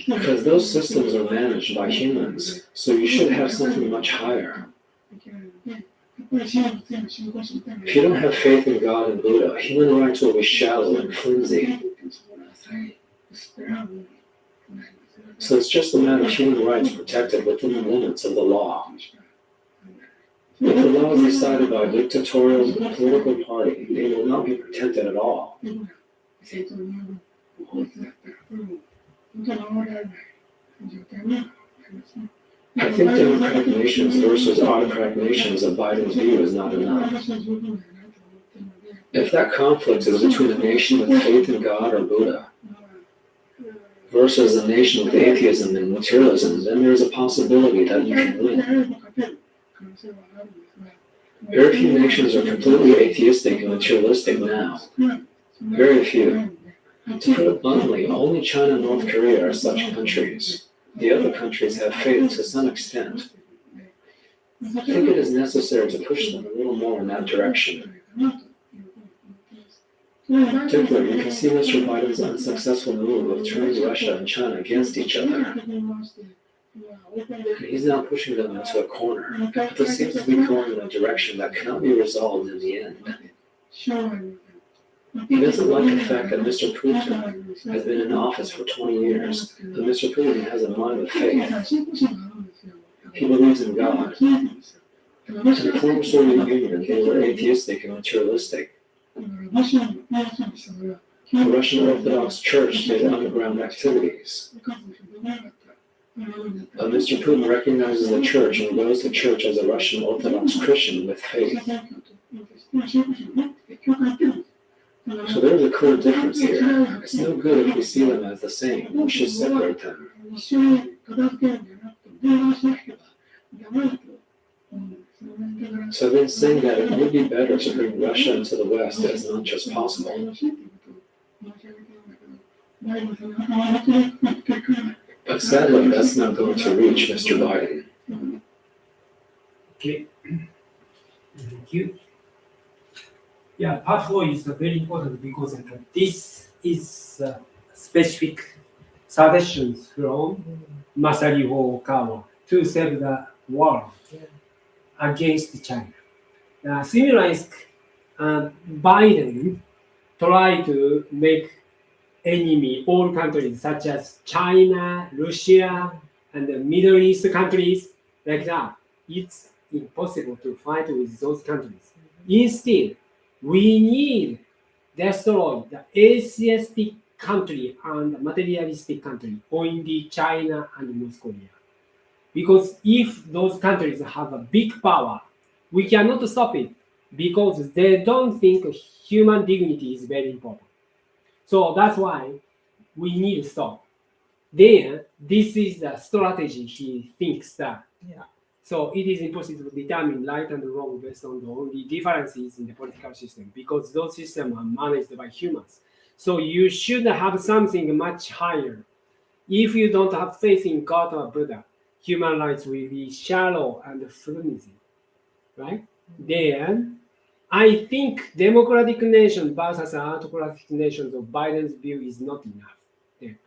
because those systems are managed by humans, so you should have something much higher. If you don't have faith in God and Buddha, human rights will be shallow and flimsy. So it's just a matter of human rights protected within the limits of the law. If the law is decided by a dictatorial political party, they will not be protected at all. I think democratic nations versus autocratic nations of Biden's view is not enough. If that conflict is between a nation with faith in God or Buddha versus a nation with atheism and materialism, then there is a possibility that you can win. Very few nations are completely atheistic and materialistic now. Very few. To put it bluntly, only China and North Korea are such countries. The other countries have faith to some extent. I think it is necessary to push them a little more in that direction. Particularly, you can see Mr. Biden's unsuccessful move of turning Russia and China against each other. And he's now pushing them into a corner, but this seems to be going in a direction that cannot be resolved in the end. He doesn't like the fact that Mr. Putin has been in office for 20 years, but Mr. Putin has a mind of faith. He believes in God. In the former Soviet Union, they were atheistic and materialistic. The Russian Orthodox Church did underground activities. But Mr. Putin recognizes the church and goes to church as a Russian Orthodox Christian with faith. So there's a clear difference here. It's no good if we see them as the same. We should separate them. So I've been saying that it would be better to bring Russia into the West as much as possible. But sadly, that's not going to reach Mr. Biden. Okay. Thank you. Yeah, part 4 is very important because this is specific suggestions from Masaru Okawa to save the world against China. Similarly, Biden tried to make enemy all countries such as China, Russia, and the Middle East countries like that. It's impossible to fight with those countries. Instead, we need destroy the atheistic country and materialistic country, only China and North Korea. Because if those countries have a big power, we cannot stop it because they don't think human dignity is very important. So that's why we need to stop. Then this is the strategy he thinks that. Yeah. So it is impossible to determine right and wrong based on the only differences in the political system because those systems are managed by humans. So you should have something much higher. If you don't have faith in God or Buddha, human rights will be shallow and flimsy, right? Then I think democratic nation versus autocratic nations of Biden's view is not enough. Then,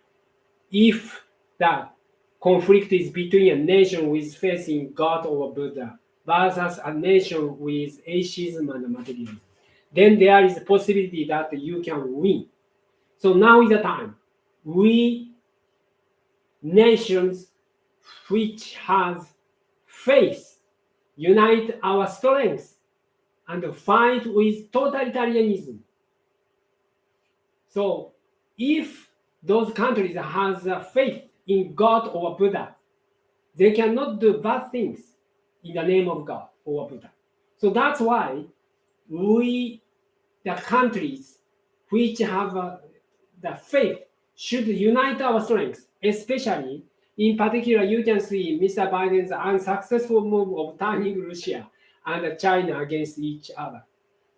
if that conflict is between a nation with faith in God or Buddha versus a nation with atheism and materialism, then there is a possibility that you can win. So now is the time. We nations which have faith unite our strength and fight with totalitarianism. So if those countries have faith in God or Buddha, they cannot do bad things in the name of God or Buddha. So that's why we, the countries which have the faith, should unite our strength, especially in particular, you can see Mr. Biden's unsuccessful move of turning Russia and China against each other.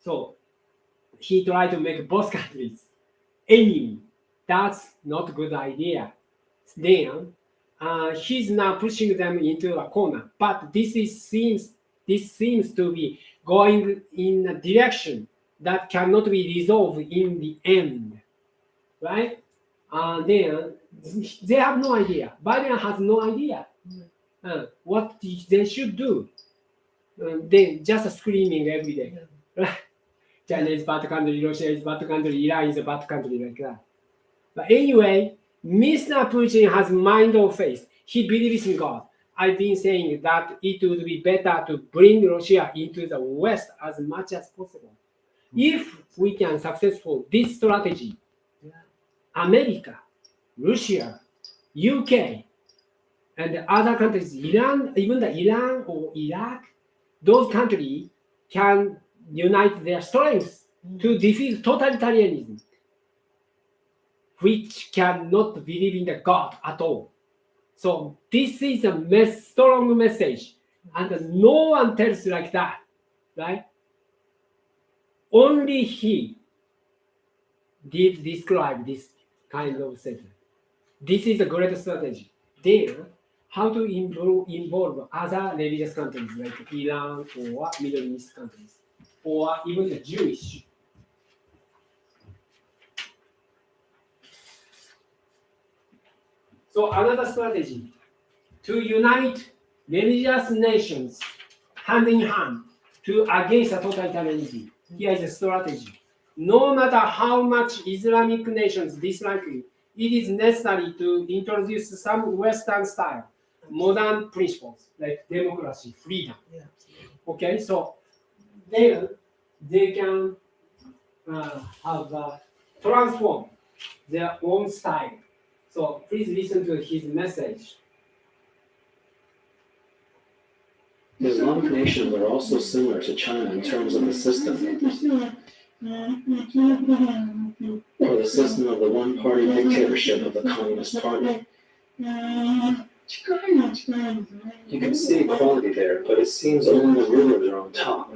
So he tried to make both countries enemy. That's not a good idea. Then he's now pushing them into a corner. But this seems to be going in a direction that cannot be resolved in the end, right? Then they have no idea. Biden has no idea what they should do. They just screaming every day. Right? China is bad country, Russia is bad country, Iran is a bad country, like that. But anyway, Mr. Putin has mind of faith. He believes in God. I've been saying that it would be better to bring Russia into the West as much as possible. If we can successful this strategy, America, Russia, UK, and other countries, Iran, even the Iran or Iraq, those countries can unite their strengths to defeat totalitarianism, which cannot believe in the God at all. So this is a strong message, and no one tells like that, right? Only he did describe this kind of statement. This is a great strategy. Then, how to involve other religious countries like Iran or Middle East countries, or even the Jewish. So another strategy, to unite religious nations hand in hand to against totalitarianism. Here is a strategy. No matter how much Islamic nations dislike it, it is necessary to introduce some Western style, modern principles like democracy, freedom. Okay, so then they can transform their own style. So please listen to his message. The Islamic nations are also similar to China in terms of the system, or the system of the one-party dictatorship of the Communist Party. You can see equality there, but it seems only the rulers are on top.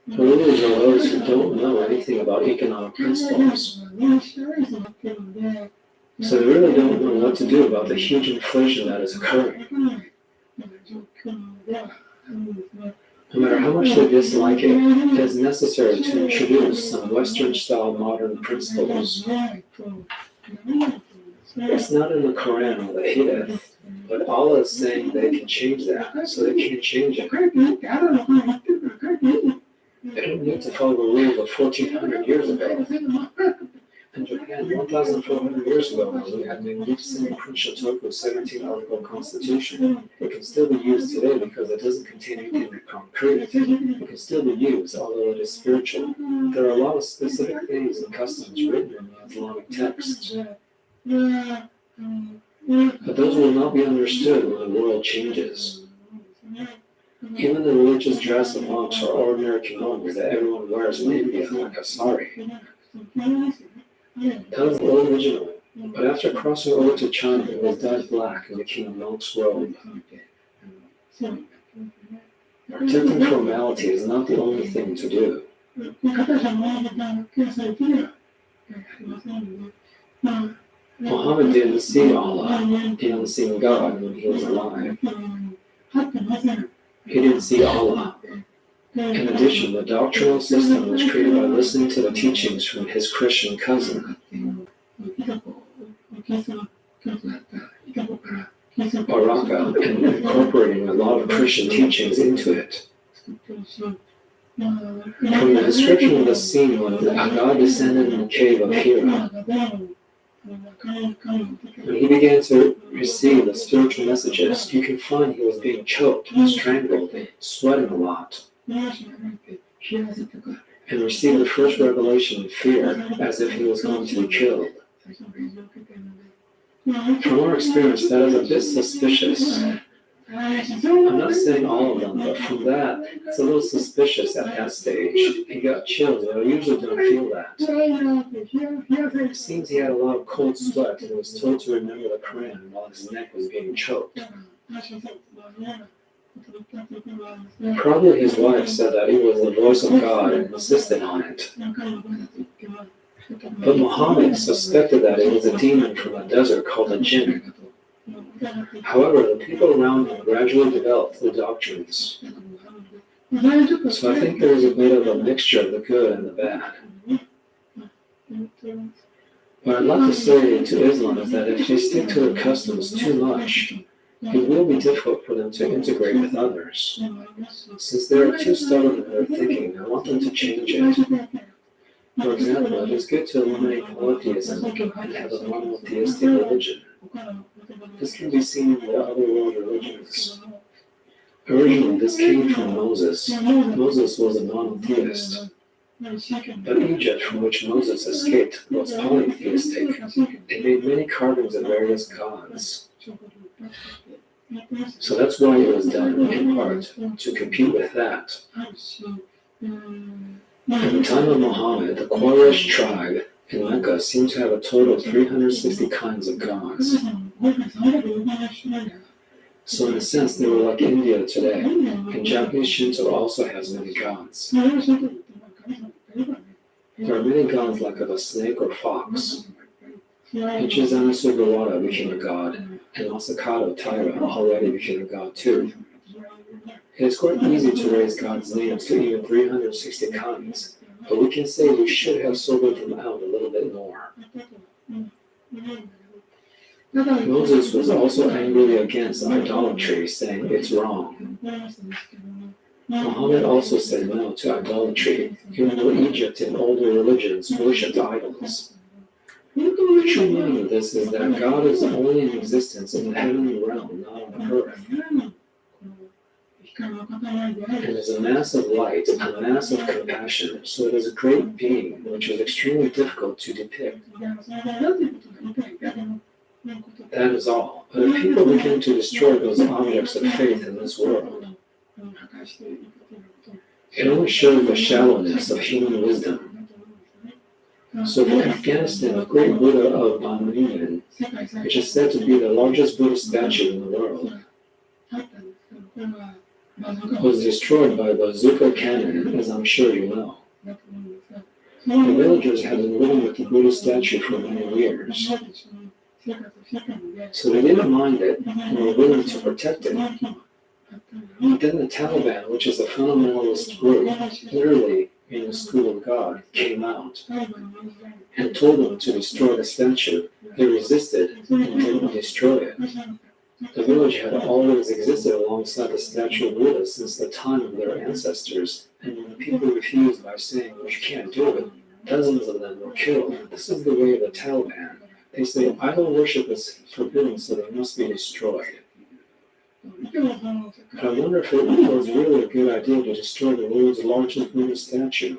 The rulers are those who don't know anything about economic principles. So they really don't know what to do about the huge inflation that is occurring. No matter how much they dislike it, it is necessary to introduce some Western-style modern principles. It's not in the Quran or the Hadith, but Allah is saying they can change that, so they can't change it. They don't need to follow the rules of 1400 years ago. In Japan, 1,400 years ago, we had the magnificent Prince Shotoku 17-article constitution. It can still be used today because it doesn't contain anything concrete. It can still be used, although it is spiritual. There are a lot of specific things and customs written in the Islamic text. But those will not be understood when the world changes. Even the religious dress of monks are ordinary kimonos that everyone wears in India, like a sari. That was the original, but after crossing over to China, it was dyed black and became a monk's robe. Protecting formality is not the only thing to do. Muhammad didn't see Allah, he didn't see God when he was alive. He didn't see Allah. In addition, the doctrinal system was created by listening to the teachings from his Christian cousin. Baraka, and incorporating a lot of Christian teachings into it. From the description of the scene when Aga descended in the cave of Hira, when he began to receive the spiritual messages, you can find he was being choked, strangled, sweating a lot, and received the first revelation in fear, as if he was going to be killed. From our experience, that is a bit suspicious. I'm not saying all of them, but from that, it's a little suspicious at that stage. He got chills, and I usually don't feel that. It seems he had a lot of cold sweat and was told to remember the Quran while his neck was being choked. Probably his wife said that he was the voice of God and insisted on it. But Muhammad suspected that it was a demon from a desert called a jinn. However, the people around him gradually developed the doctrines. So I think there is a bit of a mixture of the good and the bad. What I'd like to say to Islam is that if they stick to their customs too much, it will be difficult for them to integrate with others. Since they are too stubborn in their thinking, I want them to change it. For example, it is good to eliminate polytheism and have a monotheistic religion. This can be seen in the other world religions. Originally, this came from Moses. Moses was a monotheist. But Egypt, from which Moses escaped, was polytheistic. They made many carvings of various gods. So that's why it was done, in part, to compete with that. At the time of Muhammad, the Quraysh tribe in Mecca seemed to have a total of 360 kinds of gods. So in a sense, they were like India today, and Japanese Shinto also has many gods. There are many gods like of a snake or fox. Ichizana Sugawara became a god, and Masakado Taira already became a god too. It is quite easy to raise God's names to even 360 kinds, but we can say we should have sorted them out a little bit more. Moses was also angrily against idolatry, saying it's wrong. Muhammad also said no to idolatry, even though Egypt and older religions worshipped idols. The true meaning of this is that God is only in existence in the heavenly realm, not on the earth. And is a mass of light, a mass of compassion, so it is a great being, which is extremely difficult to depict. That is all. But if people begin to destroy those objects of faith in this world, it only shows the shallowness of human wisdom. So for Afghanistan, the great Buddha of Banyan, which is said to be the largest Buddhist statue in the world, was destroyed by a bazooka cannon, as I'm sure you know. The villagers had been living with the Buddhist statue for many years, so they didn't mind it and were willing to protect it. But then the Taliban, which is a fundamentalist group, literally in the school of God, came out and told them to destroy the statue. They resisted and didn't destroy it. The village had always existed alongside the statue of Buddha since the time of their ancestors, and when the people refused by saying, "You can't do it," dozens of them were killed. This is the way of the Taliban. They say idol worship is forbidden, so they must be destroyed. But I wonder if it was really a good idea to destroy the world's largest Buddha statue,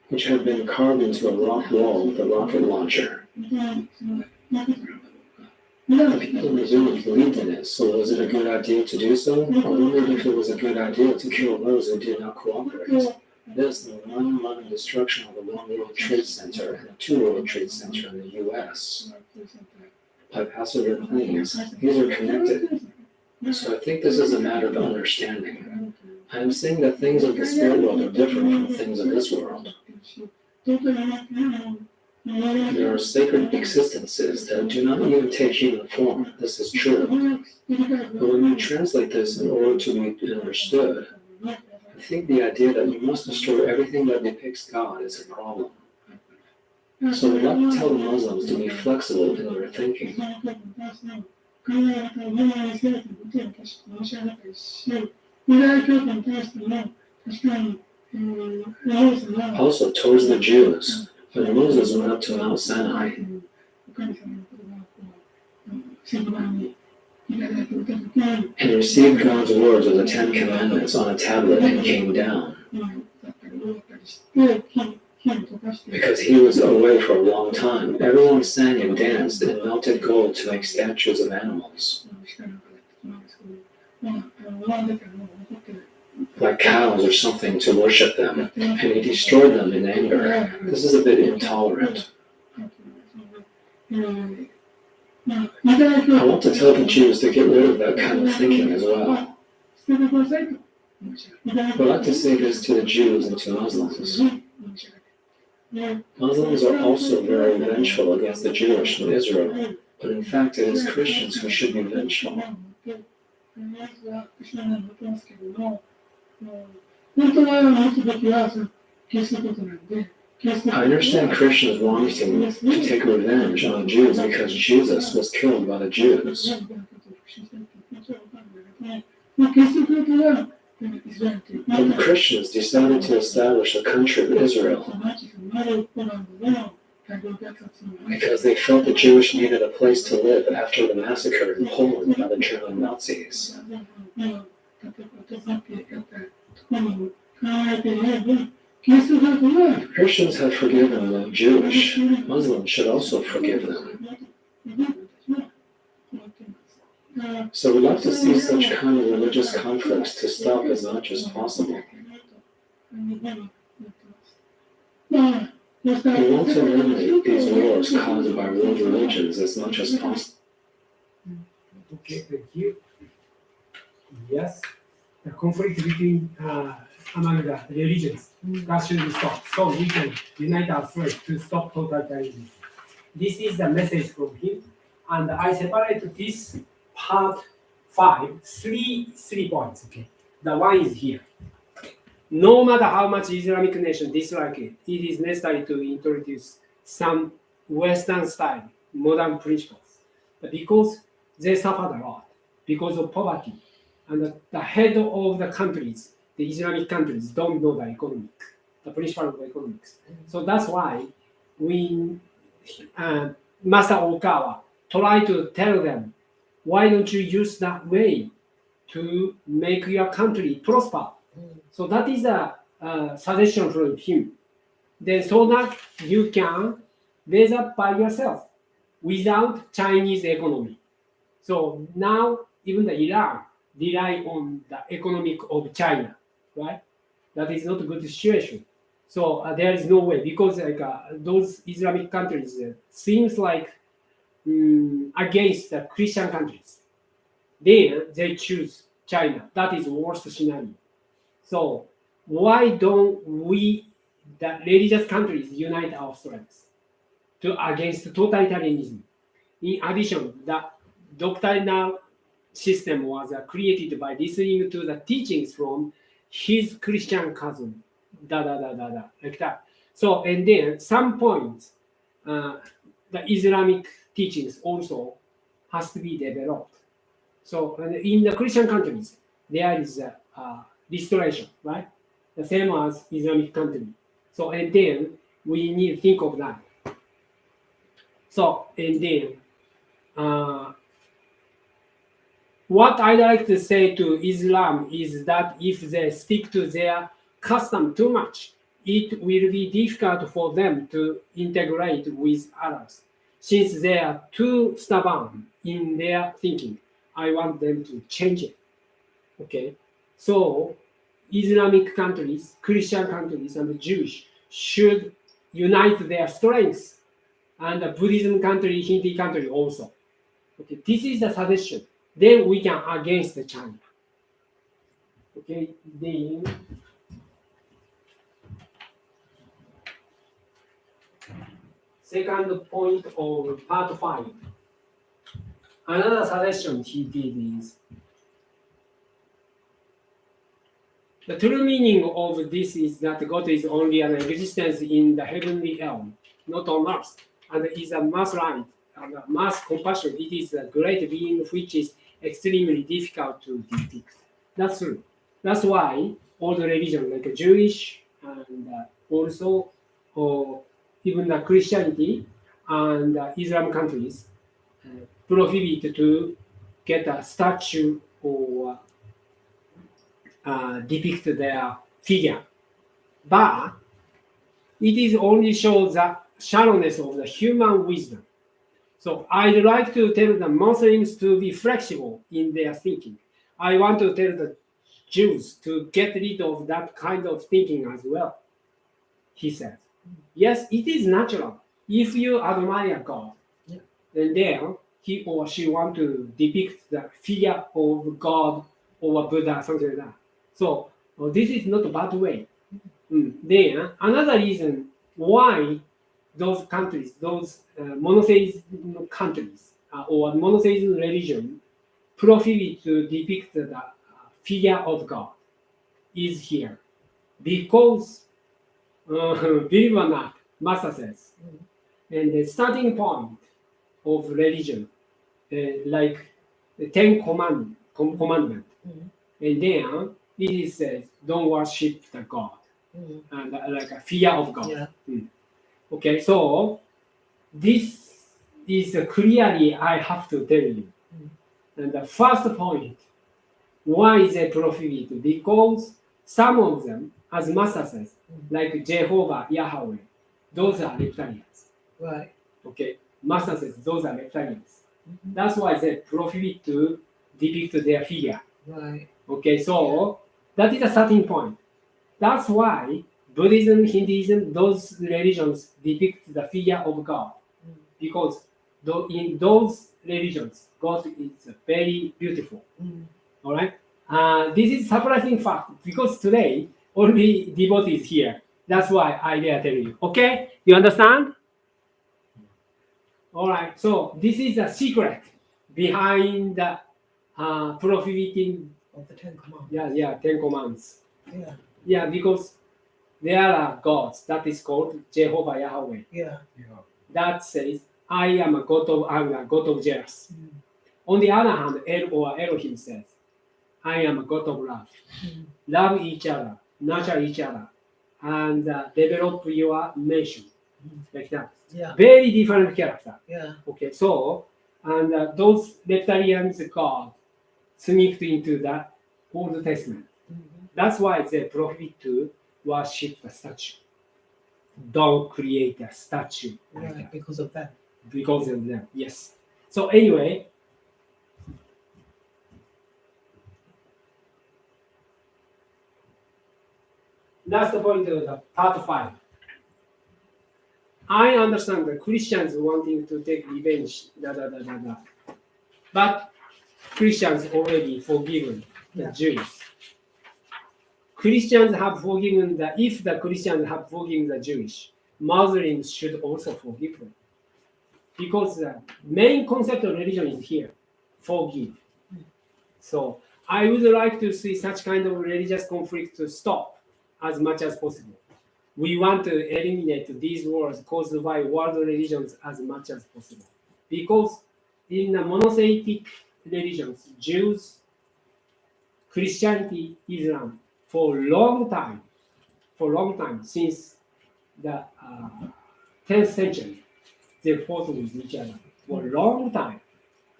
which had been carved into a rock wall with a rocket launcher. The people in the village believed in it, so was it a good idea to do so? I wondered if it was a good idea to kill those who did not cooperate. This and the 9/11 destruction of the One World Trade Center and the Two World Trade Center in the U.S. by passenger planes, these are connected. So I think this is a matter of understanding. I am saying that things of the spirit world are different from things of this world. There are sacred existences that do not even take human form. This is true. But when you translate this in order to be understood, I think the idea that you must destroy everything that depicts God is a problem. So we'd like to tell the Muslims to be flexible in their thinking. Also, towards the Jews, when Moses went up to Mount Sinai, and received God's words of the Ten Commandments on a tablet and came down, because he was away for a long time, everyone sang and danced and melted gold to make statues of animals, like cows or something, to worship them, and he destroyed them in anger. This is a bit intolerant. ユダヤ教 I want to tell the Jews to get rid of that kind of thinking as well. 捨ててくださいと申し上げて、 I'd like to say this to the Jews and to Muslims. 申し上げて、 Muslims are also very vengeful against the Jewish in Israel, but in fact it is Christians who should be vengeful. 本当は持つべきはキリストことなんで、 I understand Christians wanting to take revenge on Jews because Jesus was killed by the Jews. But Christians decided to establish the country of Israel because they felt the Jewish needed a place to live after the massacre in Poland by the German Nazis. If Christians have forgiven the Jewish, Muslims should also forgive them. So we'd like to see such kind of religious conflicts to stop as much as possible. We want to eliminate these wars caused by world religions as much as possible. Okay, thank you. Yes, the conflict between among the religions that should stop, so we can unite ourselves to stop totalitarianism. This is the message from him, and I separated this part 5, three points. Okay, the one is here. No matter how much Islamic nation dislike it, it is necessary to introduce some Western style, modern principles. But because they suffered a lot, because of poverty, and the head of the countries, the Islamic countries, don't know the principle of economics. So that's why we, Master Okawa, try to tell them, why don't you use that way to make your country prosper? So that is a suggestion from him. Then so that you can raise up by yourself without Chinese economy. So now even the Iran rely on the economic of China, right? That is not a good situation. So there is no way, because those Islamic countries seems like against the Christian countries. Then they choose China. That is the worst scenario. So why don't we, the religious countries, unite our strengths against totalitarianism? In addition, the doctrinal system was created by listening to the teachings from his Christian cousin, like that. So, and then some points, the Islamic teachings also has to be developed. So in the Christian countries, there is a restoration, right? The same as Islamic country. So, and then we need to think of that. So, and then, what I'd like to say to Islam is that if they stick to their custom too much, it will be difficult for them to integrate with others. Since they are too stubborn in their thinking, I want them to change it. Okay? So, Islamic countries, Christian countries, and the Jewish should unite their strengths, and the Buddhism country, Hindi country also. Okay, this is the suggestion. Then we can against China. Okay, then second point of part 5. Another suggestion he did is the true meaning of this is that God is only an existence in the heavenly realm, not on earth, and is a mass light and a mass compassion. It is a great being which is extremely difficult to depict. That's true. That's why all the religions, like Jewish and also even the Christianity and Islam countries, prohibit to get a statue or depict their figure. But it is only shows the shallowness of the human wisdom. So I'd like to tell the Muslims to be flexible in their thinking. I want to tell the Jews to get rid of that kind of thinking as well, he says. Yes, it is natural. If you admire God, then there he or she want to depict the figure of God or Buddha, something like that. So this is not a bad way. Then another reason why those countries, those monotheism countries or monotheism religion prohibit to depict the figure of God is here. Because, believe it or not, Master says, and the starting point of religion, like the Ten Commandment, and then it says, don't worship the God, and like a fear of God. Yeah. Okay, so this is clearly I have to tell you. And the first point, why is it prohibited? Because some of them, as Master says, like Jehovah, Yahweh, those are reptilians. Right. Okay, Master says those are reptilians. That's why they prohibit to depict their figure. Right. Okay, so that is a starting point. That's why Buddhism, Hinduism, those religions depict the figure of God. Because in those religions, God is very beautiful. All right. This is surprising fact because today only devotees here. That's why I dare tell you. Okay, you understand? All right. So this is a secret behind the prohibiting. Of the Ten Commandments. Yeah, Ten Commandments. Yeah. Yeah, because there are gods that is called Jehovah Yahweh. Yeah. That says, I'm a god of jealous. On the other hand, El or Elohim says, I am a God of love. Love each other, nurture each other, and develop your nation. Like that. Yeah. Very different character. Yeah. Okay, so, and those reptilians God sneaked into the Old Testament. That's why they prohibit to worship the statue. Don't create a statue. Like Right. that. Because of that. Because of them, yes. So anyway, that's the point of the part 5. I understand the Christians wanting to take revenge, but Christians already forgiven the Jews. Christians have forgiven if the Christians have forgiven the Jewish, Muslims should also forgive them. Because the main concept of religion is here, forgive. So I would like to see such kind of religious conflict to stop as much as possible. We want to eliminate these wars caused by world religions as much as possible. Because in the monotheistic religions, Jews, Christianity, Islam, for a long time, since the 10th century, they fought with each other for a long time.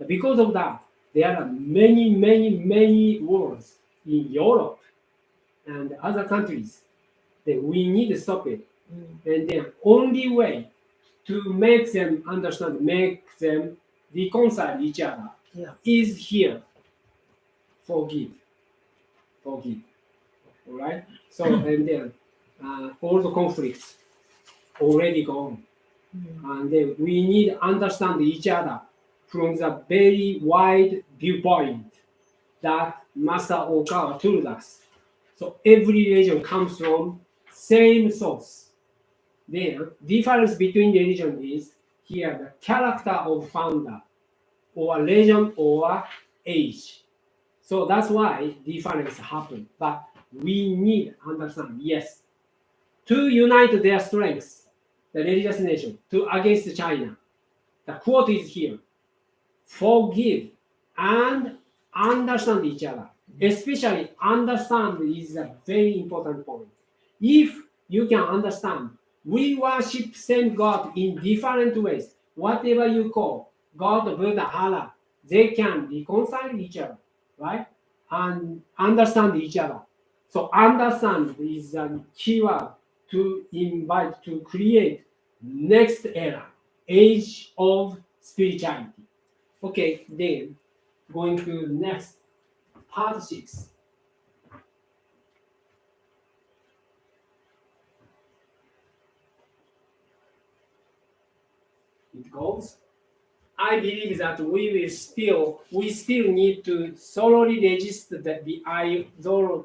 Because of that, there are many wars in Europe and other countries that we need to stop it. And the only way to make them understand, make them reconcile each other is here. Forgive. All right? So, and then all the conflicts already gone. And then we need to understand each other from the very wide viewpoint that Master Okawa told us. So every religion comes from same source. The difference between religion is here the character of founder, or religion, or age. So that's why difference happen. But we need to understand, yes, to unite their strengths, the religious nation, to against China. The quote is here: forgive and understand each other. Especially understand is a very important point. If you can understand, we worship same God in different ways. Whatever you call God, Buddha, Allah, they can reconcile each other, right? And understand each other. So understand is a keyword to invite to create next era, age of spirituality. Okay, then going to next part 6. It goes, I believe that we still need to thoroughly resist the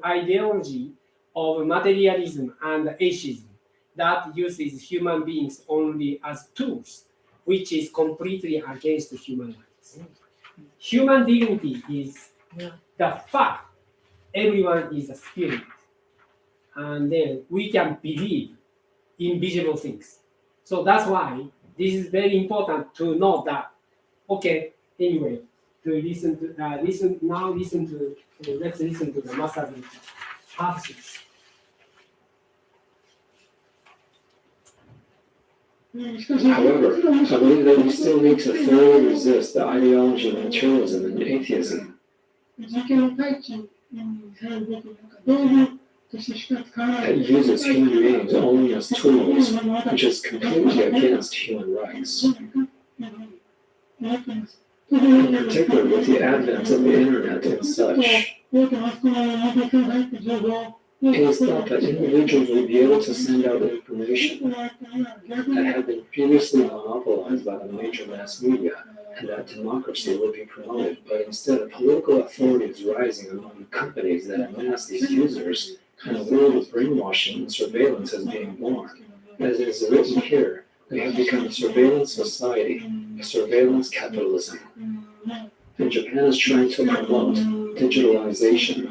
ideology of materialism and atheism that uses human beings only as tools, which is completely against human rights. Human dignity is the fact everyone is a spirit, and then we can believe invisible things. So that's why this is very important to know that. Okay, anyway, to listen to let's listen to the master's purposes. しかし、 However, I believe that we still need to thoroughly resist the ideology of materialism and atheism 人権の対値にされるべき道具としてしか使わない。 that uses human beings only as tools, which is completely against human rights. In particular, with the advent of the internet and such, it is thought that individuals will be able to send out information that had been previously monopolized by the major mass media, and that democracy will be promoted, but instead political authority is rising among the companies that amass these users, and a world of brainwashing and surveillance is being born. As it is written here, we have become a surveillance society, a surveillance capitalism. And Japan is trying to promote digitalization.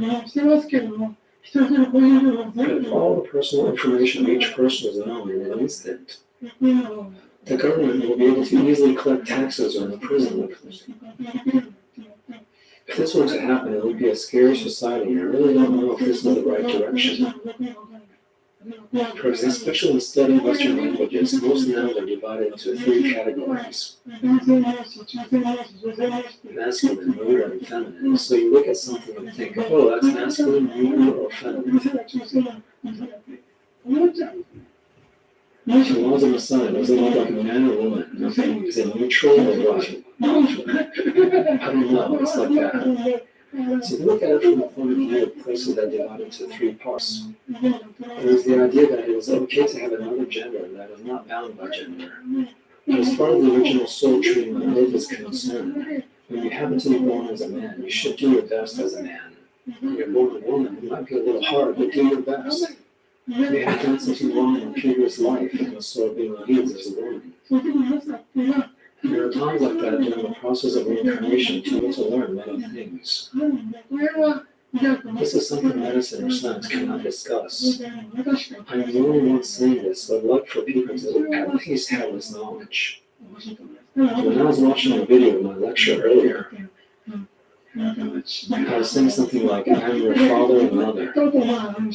But if all the personal information of each person is known in an instant, the government will be able to easily collect taxes or imprison the person. If this were to happen, it would be a scary society, and I really don't know if this is the right direction. For example, especially in studying Western languages, most nouns are divided into 3 categories: masculine, neuter, and feminine. So you look at something and think, oh, that's masculine, neuter, or feminine. And laws on the side, does it look like a man or woman? Is it neutral or what? I don't know, it's like that. So you look at it from the point of view of places that divide into 3 parts. There's the idea that it is okay to have another gender that is not bound by gender. But as far as the original soul treatment of earth is concerned, when you happen to be born as a man, you should do your best as a man. When you're born a woman, it might be a little hard, but do your best. You may have done something wrong in a previous life, and so being leads as a woman. And there are times like that during the process of reincarnation to be able to learn many things. This is something medicine or science cannot discuss. I'm the only one saying this, but I'd like for people to at least have this knowledge. When I was watching a video of my lecture earlier, I was saying something like, I'm your father and mother. And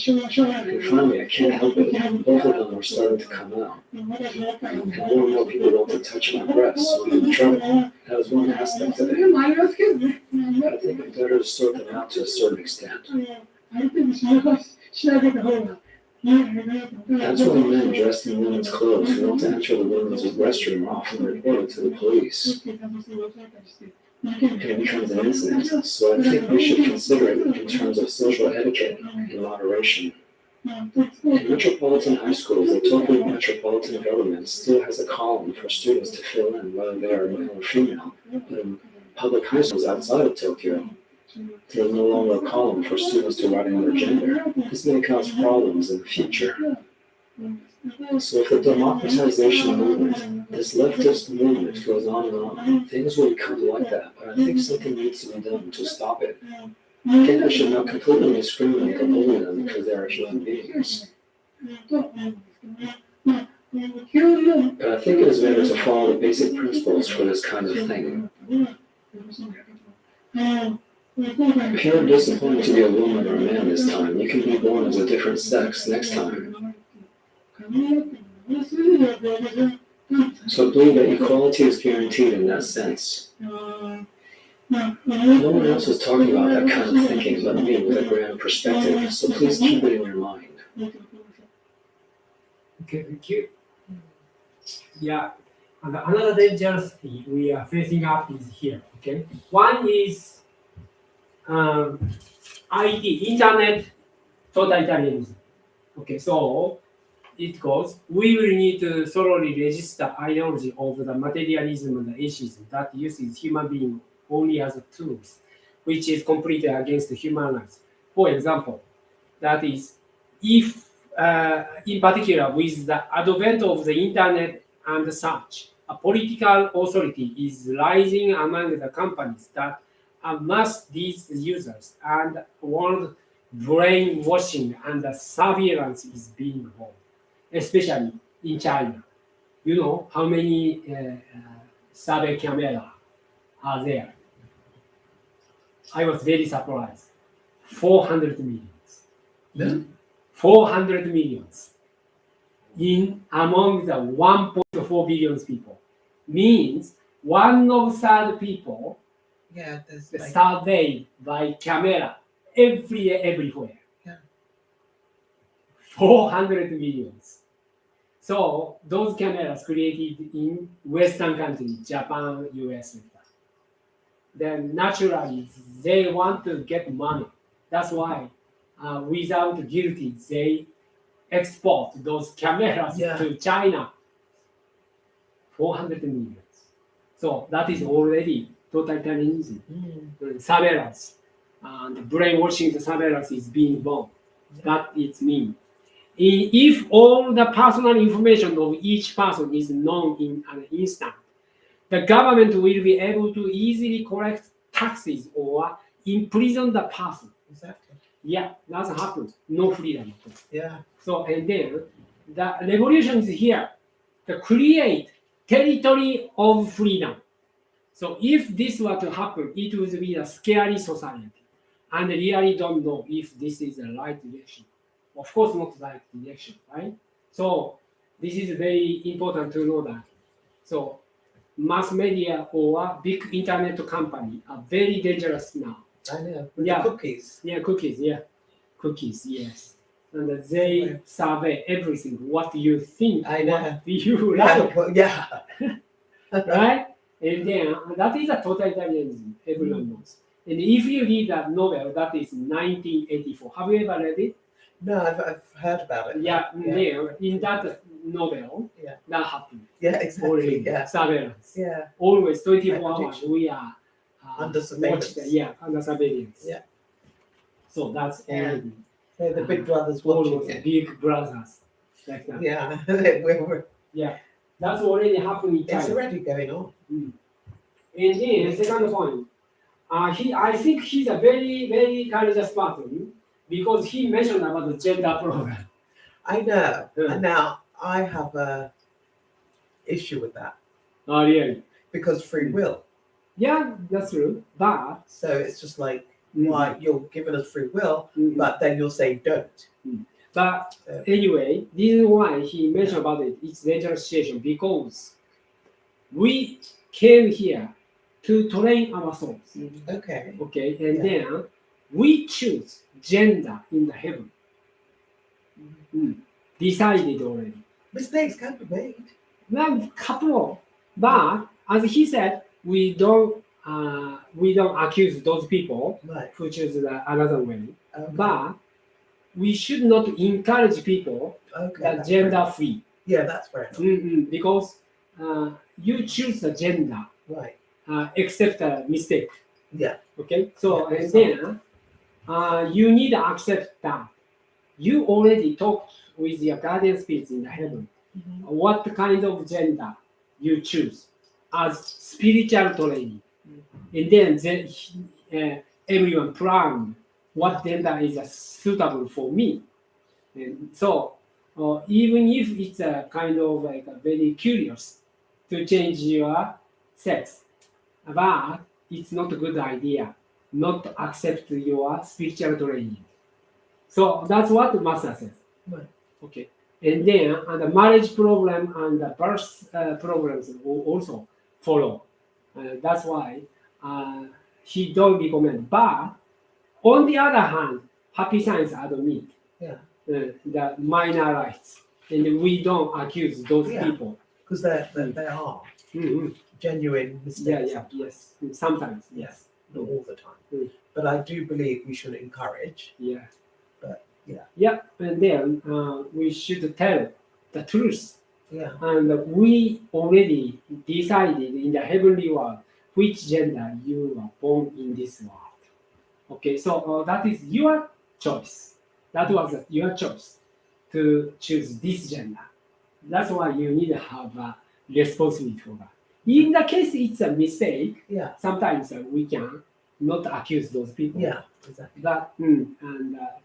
finally, I can't help it. Both of them were starting to come out. And more and more people want to touch my breasts, so I'm in trouble. That was one aspect of it. But I think it's better to sort them out to a certain extent. That's why men dressed in women's clothes who want to enter the women's restroom are often reported to the police. And it becomes an incident, so I think we should consider it in terms of social etiquette and moderation. In metropolitan high schools, the Tokyo Metropolitan Government still has a column for students to fill in whether they are male or female, but in public high schools outside of Tokyo, there is no longer a column for students to write in their gender. This may cause problems in the future. So if the democratization movement, this leftist movement goes on and on, things will become like that, but I think something needs to be done to stop it. I think we should not completely discriminate or bully them because they are human beings. But I think it is better to follow the basic principles for this kind of thing. If you are disappointed to be a woman or a man this time, you can be born as a different sex next time. So I believe that equality is guaranteed in that sense. No one else is talking about that kind of thinking but me with a grand perspective, so please keep it in your mind. Okay, thank you. Yeah, and another dangerous thing we are facing up is here. Okay, one is IT, internet totalitarianism. Okay, so it goes, we will need to thoroughly resist the ideology of the materialism and the atheism that uses human beings only as tools, which is completely against human rights. For example, that is, if in particular with the advent of the internet and such, a political authority is rising among the companies that amass these users and world brainwashing and the surveillance is being born, especially in China. You know how many survey cameras are there? I was very surprised. 400 millions. Yeah. 400 millions in among the 1.4 billion people means 1/3 people Yeah, there's like, surveyed by camera everywhere. Yeah. 400 millions. So those cameras created in Western countries, Japan, US, and that. Then naturally they want to get money. That's why without guilty they export those cameras Yeah. to China. 400 millions. So that is already totalitarianism. Surveillance and brainwashing the surveillance is being born. That it means. If all the personal information of each person is known in an instant, the government will be able to easily collect taxes or imprison the person. exactly. Yeah, that's happened. No freedom. Yeah. So, and then the revolution is here to create territory of freedom. So if this were to happen, it would be a scary society. And really don't know if this is the right direction. Of course, not the right direction, right? So this is very important to know that. So mass media or big internet company are very dangerous now. I know. With Yeah. the cookies. Yeah, cookies, yeah. Cookies, yes. And they survey everything, what you think, I know. what you Yeah. like, Well, yeah. right? And then that is a totalitarianism, everyone knows. And if you read that novel, that is 1984. Have you ever read it? No, I've heard about it. Yeah, Yeah. there, in that novel, Yeah. that happened. Yeah, exactly. Already, Yeah. surveillance. Yeah. Always 24 Yeah, hours, we are Under surveillance. under surveillance. Yeah. So that's Yeah. already They're the big brothers always watching it. big brothers like that. Yeah. we're, That's already happening in it's China. already going on. And then second point, I think he's a very, very courageous person because he mentioned about the gender problem. I know. Yeah. And now I have a issue with that Oh, really? because free will. Yeah, that's true. But So it's just like, why you're giving us free will, Mhm. but then you'll say don't. But So- anyway, this is why he mentioned about it. It's dangerous situation because we came here to train our souls. Okay. Okay, and Yeah. then we choose gender in the heaven. Decided already. Mistakes can be made. Well, couple, but as he said, we don't accuse those people Right. who choose another way. Okay. But we should not encourage people Okay. that that's fair gender enough. free. Yeah, that's fair enough. Because you choose the gender Right. except a mistake. Yeah. Okay, so Yeah, and then you need to accept that you already talked with your guardian spirits in the heaven. What kind of gender you choose as spiritual training, and then everyone plan what gender is suitable for me. And so even if it's a kind of like a very curious to change your sex, but it's not a good idea not to accept your spiritual training. So that's what the master says. Right. Okay. And then the marriage problem and the birth problems will also follow. That's why he don't recommend. But on the other hand, happy science admit the minor rights, and we don't accuse those Yeah. people. Because they are Mhm. genuine mistakes. Yes. Sometimes, yes. Not all the time. Mm. But I do believe we should encourage. Yeah. But, yeah. Yeah, and then we should tell the truth. Yeah. And we already decided in the heavenly world which gender you were born in this world. Okay, so that is your choice. That was your choice to choose this gender. That's why you need to have a responsibility for that. In the case it's a mistake, Yeah. sometimes we can not accuse those people. Yeah. Exactly. But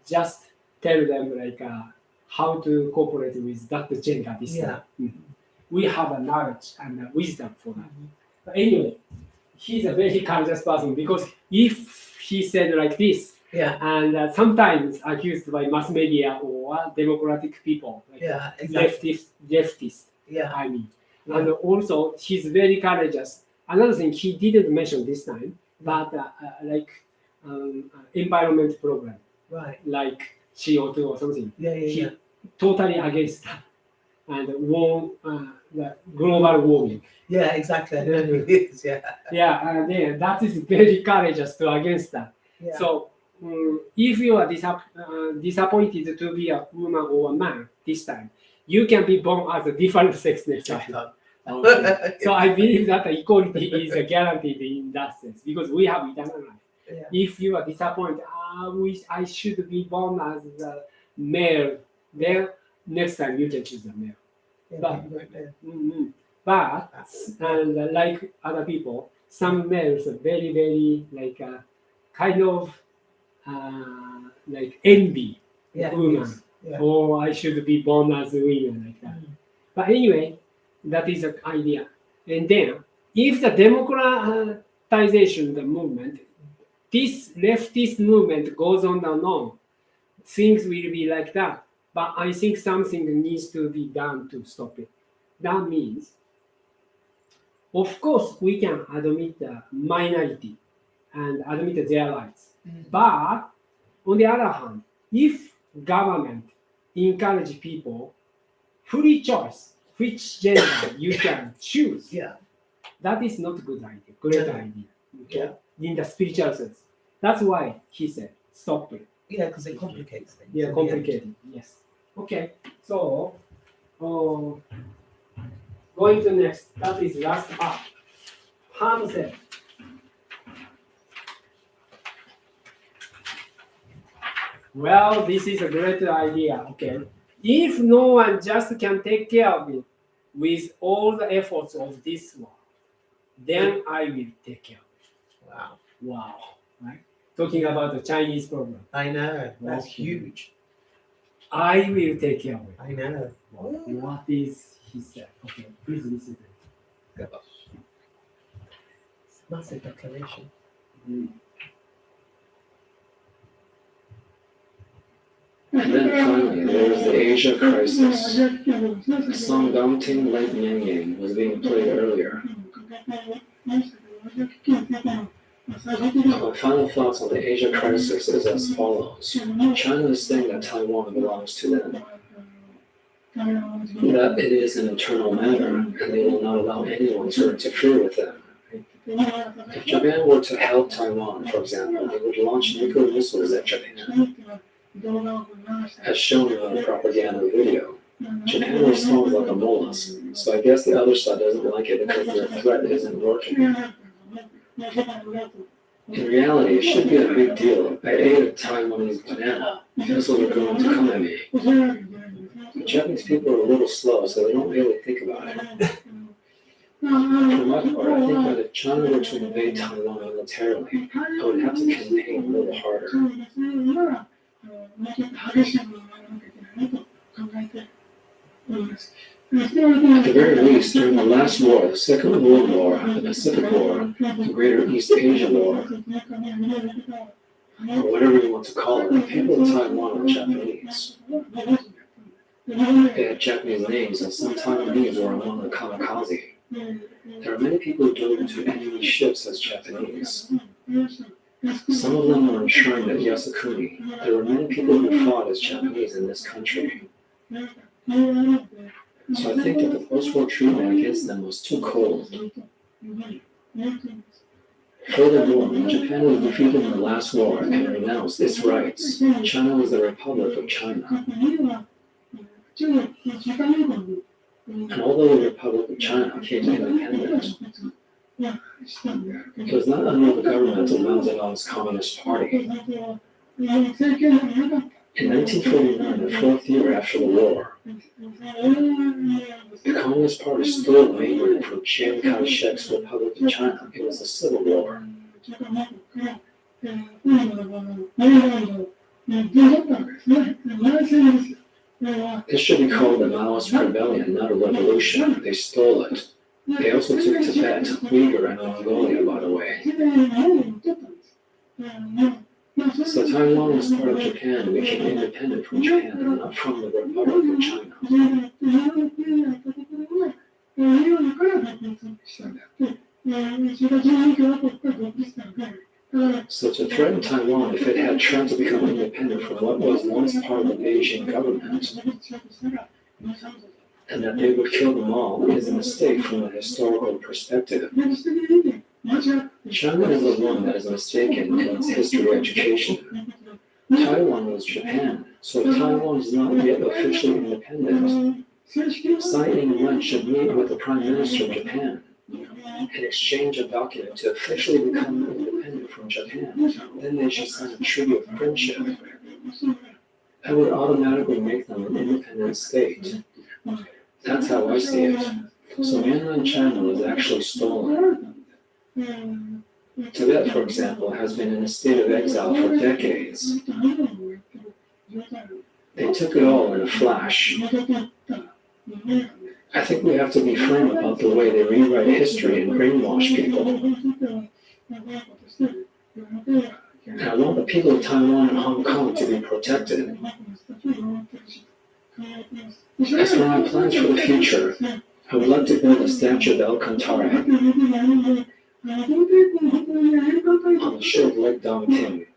just tell them like how to cooperate with that gender this Yeah. time. We have a knowledge and a wisdom for that. Mhm. But anyway, he's a very courageous person because if he said like this, Yeah. and sometimes accused by mass media or democratic people, like Yeah. Exactly. leftists, Yeah. I mean. Yeah. And also, he's very courageous. Another thing he didn't mention this time, but environment problem, Right. like CO2 or something. Yeah. Yeah. He Yeah. totally against that and the global warming. Yeah. Exactly. I know who it is. Yeah. Yeah, and then that is very courageous to against that. Yeah. So if you are disappointed to be a woman or a man this time, you can be born as a different sex next time. Okay. So I believe that equality is guaranteed in that sense because we have eternal life. Yeah. If you are disappointed, I should be born as a male, then next time you can choose a male. Yeah. But- Right there. But and like other people, some males are very, very like kind of like envy Yeah. women, yes. Yeah. or I should be born as a woman like that. But anyway, that is an idea. And then, if the democratization, the movement, this leftist movement goes on and on, things will be like that. But I think something needs to be done to stop it. That means, of course, we can admit the minority and admit their rights. But on the other hand, if government encourage people free choice, which gender you can choose, Yeah. that is not a good idea, great Yeah. idea. Okay? In the spiritual sense. That's why he said, stop it. Yeah. Because it complicates things. Yeah, in the end. complicated. Yes. Okay. So, going to next. That is last part. Ham said. Well, this is a great idea. Okay. If no one just can take care of it with all the efforts of this world, then I will take care of Wow. it. Wow. Right? Talking about the Chinese problem. I know. That's Okay. huge. I will take care of it. I know. What is he said? Okay, please listen. Gosh. It's a massive declaration. And then finally, there was the Asia crisis. The song Damting Light Yang Yang was being played earlier. My final thoughts on the Asia crisis is as follows. China is saying that Taiwan belongs to them, that it is an internal matter, and they will not allow anyone to interfere with them. If Japan were to help Taiwan, for example, they would launch nuclear missiles at Japan, as shown in a propaganda video. Japan responds like a mollusk, so I guess the other side doesn't like it because their threat isn't working. In reality, it should be a big deal. I ate a Taiwanese banana. Missiles are going to come at me. The Japanese people are a little slow, so they don't really think about it. For my part, I think that if China were to invade Taiwan militarily, I would have to campaign a little harder. At the very least, during the last war, the Second World War, the Pacific War, the Greater East Asia War, or whatever you want to call it, the people of Taiwan were Japanese. They had Japanese names, and some Taiwanese were among the kamikaze. There are many people who dove into enemy ships as Japanese. Some of them were enshrined at Yasukuni. There were many people who fought as Japanese in this country. So I think that the post-war treatment against them was too cold. Furthermore, when Japan was defeated in the last war and renounced its rights, China was the Republic of China. 中国の中華民国に And although the Republic of China became independent, したんであるけ it ど、 was not under the governmental Mao Communist Party. 政権がなかった。 In 1949, the fourth year after the war, the Communist Party stole the main unit from Chiang Kai-shek's Republic of China. It was a civil war. 中華民国から今度の内乱を出取ったわけですね。内戦ですよ。これは This should be called a Maoist rebellion, not a revolution. They stole it. They also took Tibet, Uyghur, and Mongolia, by the way. 世界の内に取ったんです。So Taiwan was part of Japan and became independent from Japan and not from the Republic of China. So to threaten Taiwan if it had tried to become independent from what was once part of the Beijing government, and that they would kill them all, is a mistake from a historical perspective. China is the one that is mistaken in its history education. Taiwan was Japan, so if Taiwan is not yet officially independent, Tsai Ing-wen should meet with the Prime Minister of Japan and exchange a document to officially become independent from Japan. Then they should sign a treaty of friendship. That would automatically make them an independent state. That's how I see it. So mainland China was actually stolen. Tibet, for example, has been in a state of exile for decades. They took it all in a flash. I think we have to be firm about the way they rewrite history and brainwash people. And I want the people of Taiwan and Hong Kong to be protected. As for my plans for the future, I would like to build a statue of Alcantara on the shore of Lake Dongting,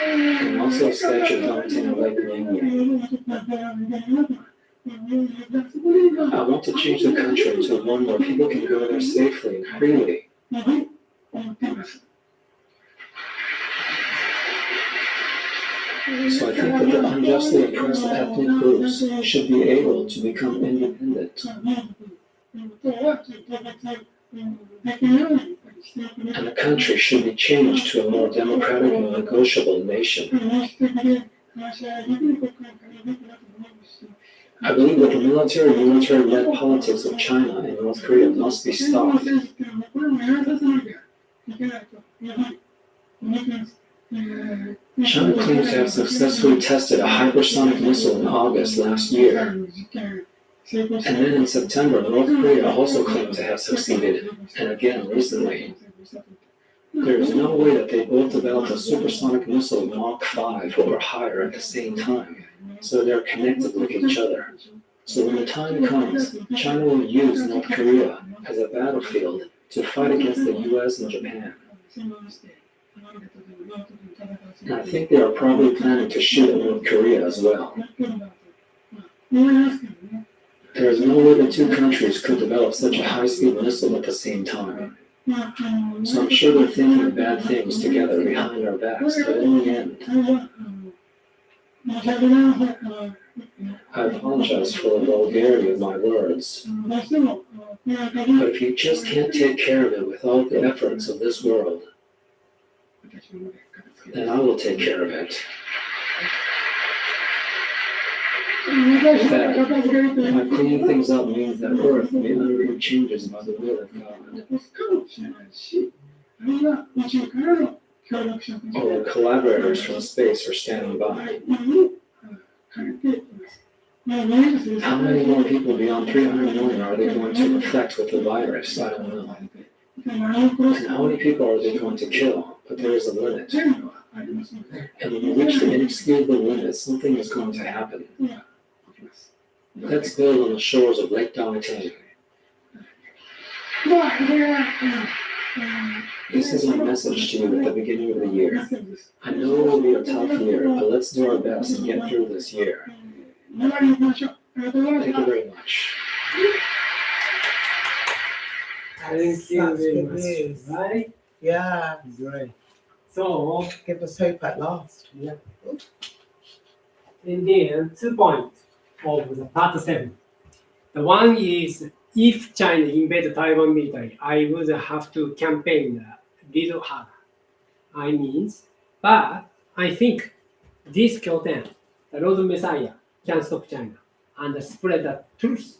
and also a statue of Dongting on Lake Liangyang. I want to change the country into one where people can go there safely and freely. So I think that the unjustly oppressed ethnic groups should be able to become independent. And the country should be changed to a more democratic and negotiable nation. I believe that the military-led politics of China and North Korea must be stopped. China claims to have successfully tested a hypersonic missile in August last year. And then in September, North Korea also claimed to have succeeded, and again recently. There is no way that they both developed a supersonic missile Mach 5 or higher at the same time, so they're connected with each other. So when the time comes, China will use North Korea as a battlefield to fight against the US and Japan. And I think they are probably planning to shoot at North Korea as well. There is no way the two countries could develop such a high-speed missile at the same time. So I'm sure they're thinking of bad things together behind our backs, but in the end, I apologize for the vulgarity of my words. But if you just can't take care of it with all the efforts of this world, then I will take care of it. That, by cleaning things up means that Earth may undergo changes by the will of God. Or the collaborators from space are standing by. How many more people beyond 300 million are they going to infect with the virus? I don't know. And how many people are they going to kill? But there is a limit. And when you reach the inexcusable limit, something is going to happen. Let's build on the shores of Lake Dongting. This is my message to you at the beginning of the year. I know it will be a tough year, but let's do our best and get through this year. Thank you very much. Thank you Such very good much. news. Right? Yeah, Great. So, give us hope at last. yeah. And then 2 points of the part 7. The one is if China invade Taiwan military, I would have to campaign a little harder. But I think this Kyoten, the Road Messiah, can stop China and spread the truth,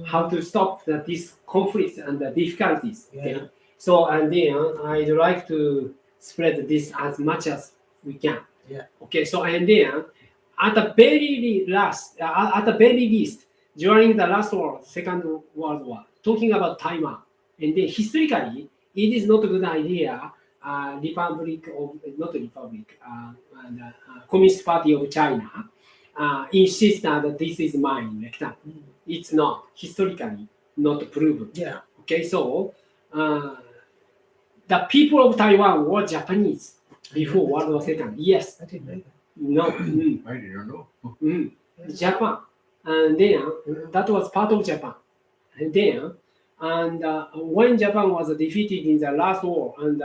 how to stop these conflicts and the difficulties. Okay? Yeah. So, and then I'd like to spread this as much as we can. Yeah. Okay, so and then at the very least, during the last war, Second World War, talking about Taiwan, and then historically, it is not a good idea. Communist Party of China insists that this is mine. Like that. It's not historically not proven. Yeah. Okay, so the people of Taiwan were Japanese before World War II. Yes, I didn't know that. no, I didn't know. Japan, and then that was part of Japan, and then when Japan was defeated in the last war and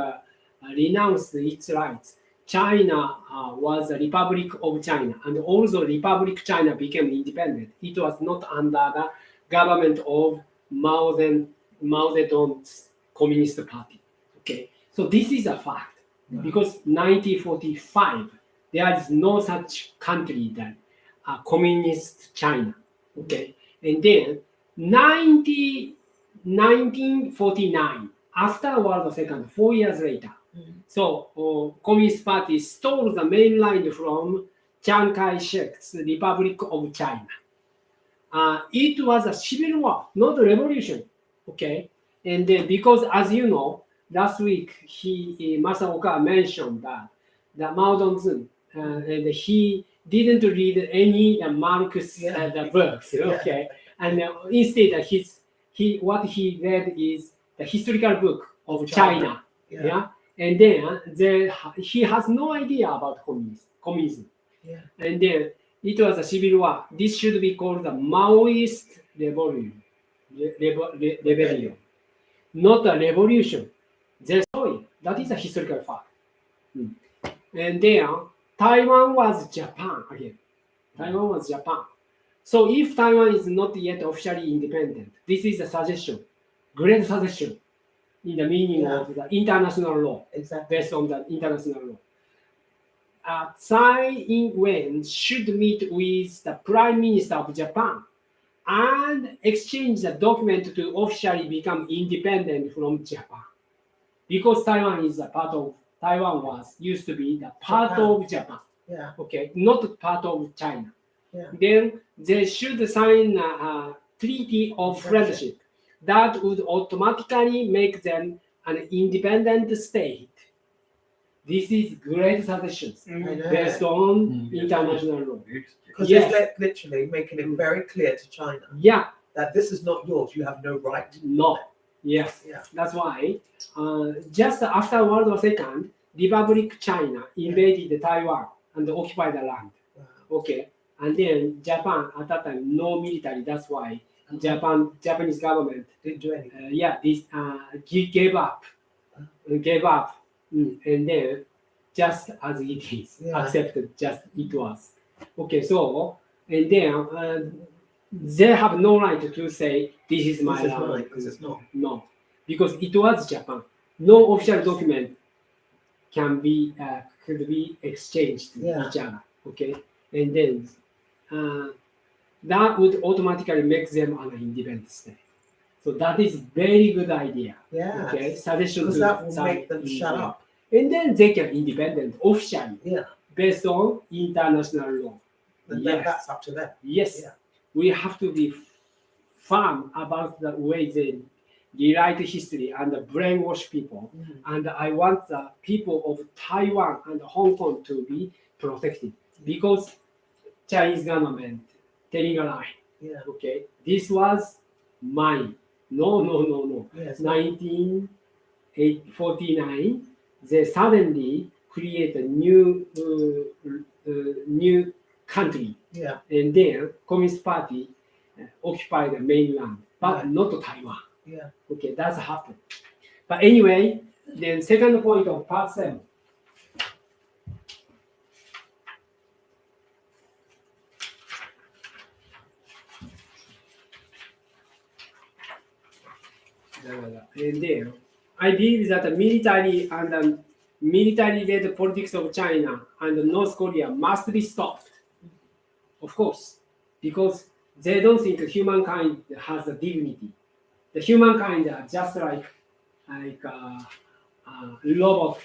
renounced its rights, China was a Republic of China, and also Republic China became independent. It was not under the government of Mao Zedong's Communist Party. Okay, so this is a fact because 1945 there is no such country than communist China. Okay, and then 1949 after World War II, 4 years later. So Communist Party stole the main line from Chiang Kai-shek's Republic of China. It was a civil war, not a revolution. Okay, and because as you know, last week Masaoka mentioned that the Mao Zedong and he didn't read any Marx the books. Okay, and instead what he read is the historical book of China. Yeah. And then he has no idea about communism. Yeah. And then it was a civil war. This should be called the Maoist rebellion, not a revolution. That is a historical fact. And then Taiwan was Japan again. Taiwan was Japan. So if Taiwan is not yet officially independent, this is a suggestion, great suggestion, in the meaning of the international law, Exactly. based on the international law. Tsai Ing-wen should meet with the Prime Minister of Japan and exchange the document to officially become independent from Japan. Because Taiwan used to be the part of Japan. Yeah. Okay, not part of China. Yeah. Then they should sign a treaty of friendship that would automatically make them an independent state. This is great suggestions I know. based on international law. Because Yes. it's literally making it very clear to China Yeah, that this is not yours. You have no right. no, yes. Yeah. That's why just after World War II, Republic China invaded Taiwan and occupied the land. Wow. Okay, and then Japan at that time no military. That's why Japanese government Didn't do anything. gave up, and then just as it is, accepted just it was. Okay, so and then they have no right to say this is my This is land. mine, because it's not. No, because it was Japan. No official document could be exchanged to Yeah. each other. Okay, and then that would automatically make them an independent state. So that is very good idea. Yeah. Okay, suggestion Because to that will some make them shut India. up. And then they can independent officially Yeah. based on international law. And then Yes. that's up to them. Yes, Yeah. we have to be firm about the way they rewrite history and brainwash people. And I want the people of Taiwan and Hong Kong to be protected because Chinese government telling a lie. Yeah. Okay, this was mine. No. Yes. 1949, they suddenly create a new country, Yeah. and then Communist Party occupy the mainland, but Right. not Taiwan. Yeah. Okay, that's happened. But anyway, then second point of part 7. And then I believe that the military and the military-led politics of China and North Korea must be stopped. Of course, because they don't think humankind has a dignity. The humankind are just like a robot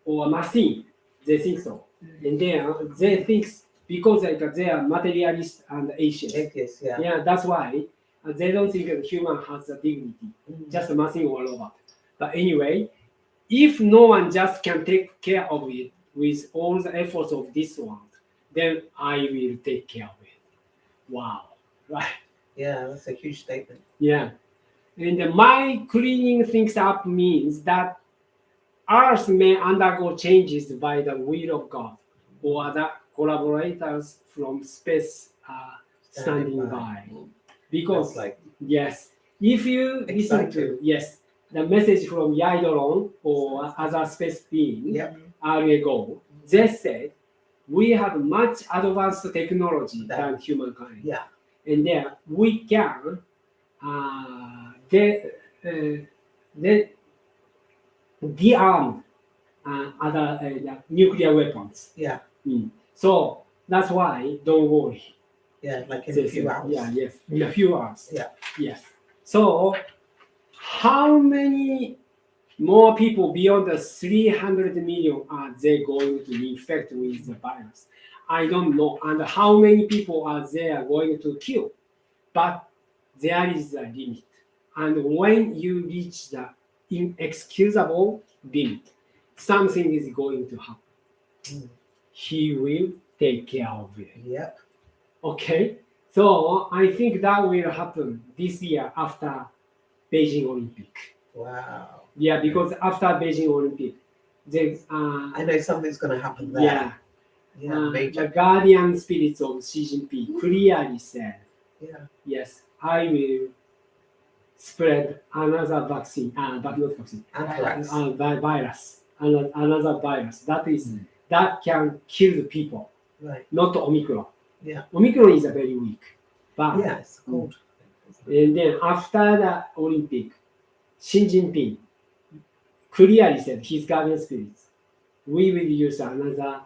or a machine. They think so, and then they think because they are materialist and atheist. Atheist, yeah. Yeah, that's why they don't think a human has a dignity, just a machine or a robot. But anyway, if no one just can take care of it with all the efforts of this world, then I will take care of it. Wow, right? Yeah, that's a huge statement. Yeah. And my cleaning things up means that Earth may undergo changes by the will of God, or other collaborators from space are standing by. Because That's like yes, if you listen to the message from Yaidron or other space being Yep. early ago, they said we have much advanced technology than humankind. Yeah. And then we can de-arm other nuclear weapons. Yeah. So that's why don't worry. Yeah, like in a few hours. Yeah, yes, in a few hours. Yeah. Yes. So how many more people beyond the 300 million are they going to infect with the virus? I don't know. And how many people are they going to kill? But there is a limit. And when you reach the inexcusable limit, something is going to happen. He will take care of it. Yep. Okay, so I think that will happen this year after Beijing Olympic. Wow. Yeah, because after Beijing Olympic, I know something's going to happen there. yeah, Yeah, the major. guardian spirits of Xi Jinping clearly said, Yeah. yes, I will spread another vaccine, but not vaccine, Anthrax. virus, another virus that can kill the people, Right. not Omicron. Yeah. Omicron is very weak, but Yeah, it's cold. and then after the Olympic, Xi Jinping clearly said his guardian spirits, we will use another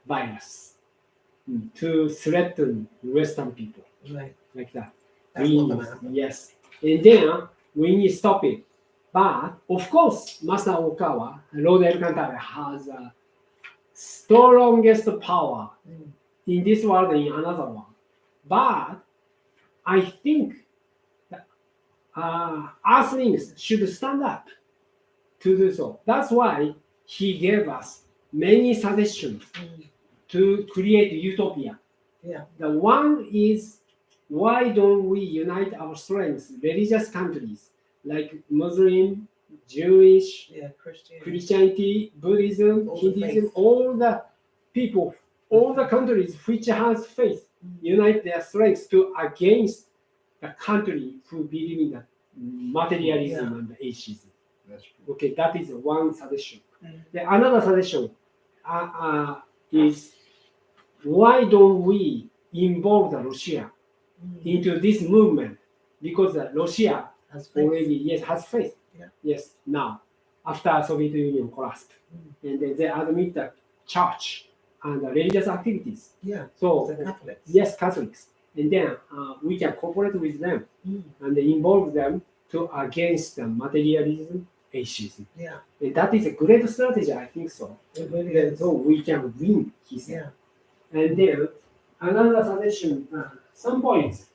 virus to threaten Western people Right. like that. That's not going to happen. Yes, and then we need to stop it. But of course, Master Okawa, Lord Alcantara has the strongest power in this world and in another one. But I think that Earthlings should stand up to do so. That's why he gave us many suggestions to create utopia. Yeah. The one is, why don't we unite our strengths, religious countries like Muslim, Jewish, Yeah, Christian. Christianity, Buddhism, All the Hinduism, faith. all the people, all the countries which has faith, unite their strengths to against the country who believe in the materialism and the atheism. That's true. Okay, that is one suggestion. The another suggestion is, why don't we involve the Russia into this movement? Because Russia Has faith. already has faith. Yeah. Yes, now after Soviet Union collapsed, and then they admit the church and the religious activities. Yeah. So The Catholics. yes, Catholics, and then we can cooperate with them Mm. and involve them to against the materialism, atheism, Yeah. and that is a great strategy. I think so. It really And is. so we can win. He said. Yeah. And then another suggestion, some points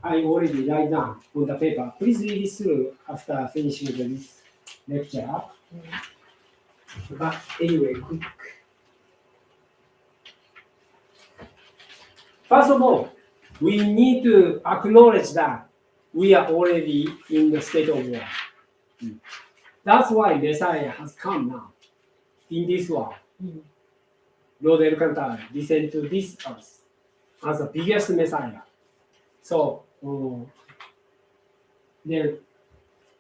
I already write down on the paper. Please read it through after finishing this lecture. But anyway, quick. First of all, we need to acknowledge that we are already in the state of war. That's why Messiah has come now in this world. Lord Alcantara descend to this earth as the biggest Messiah. So then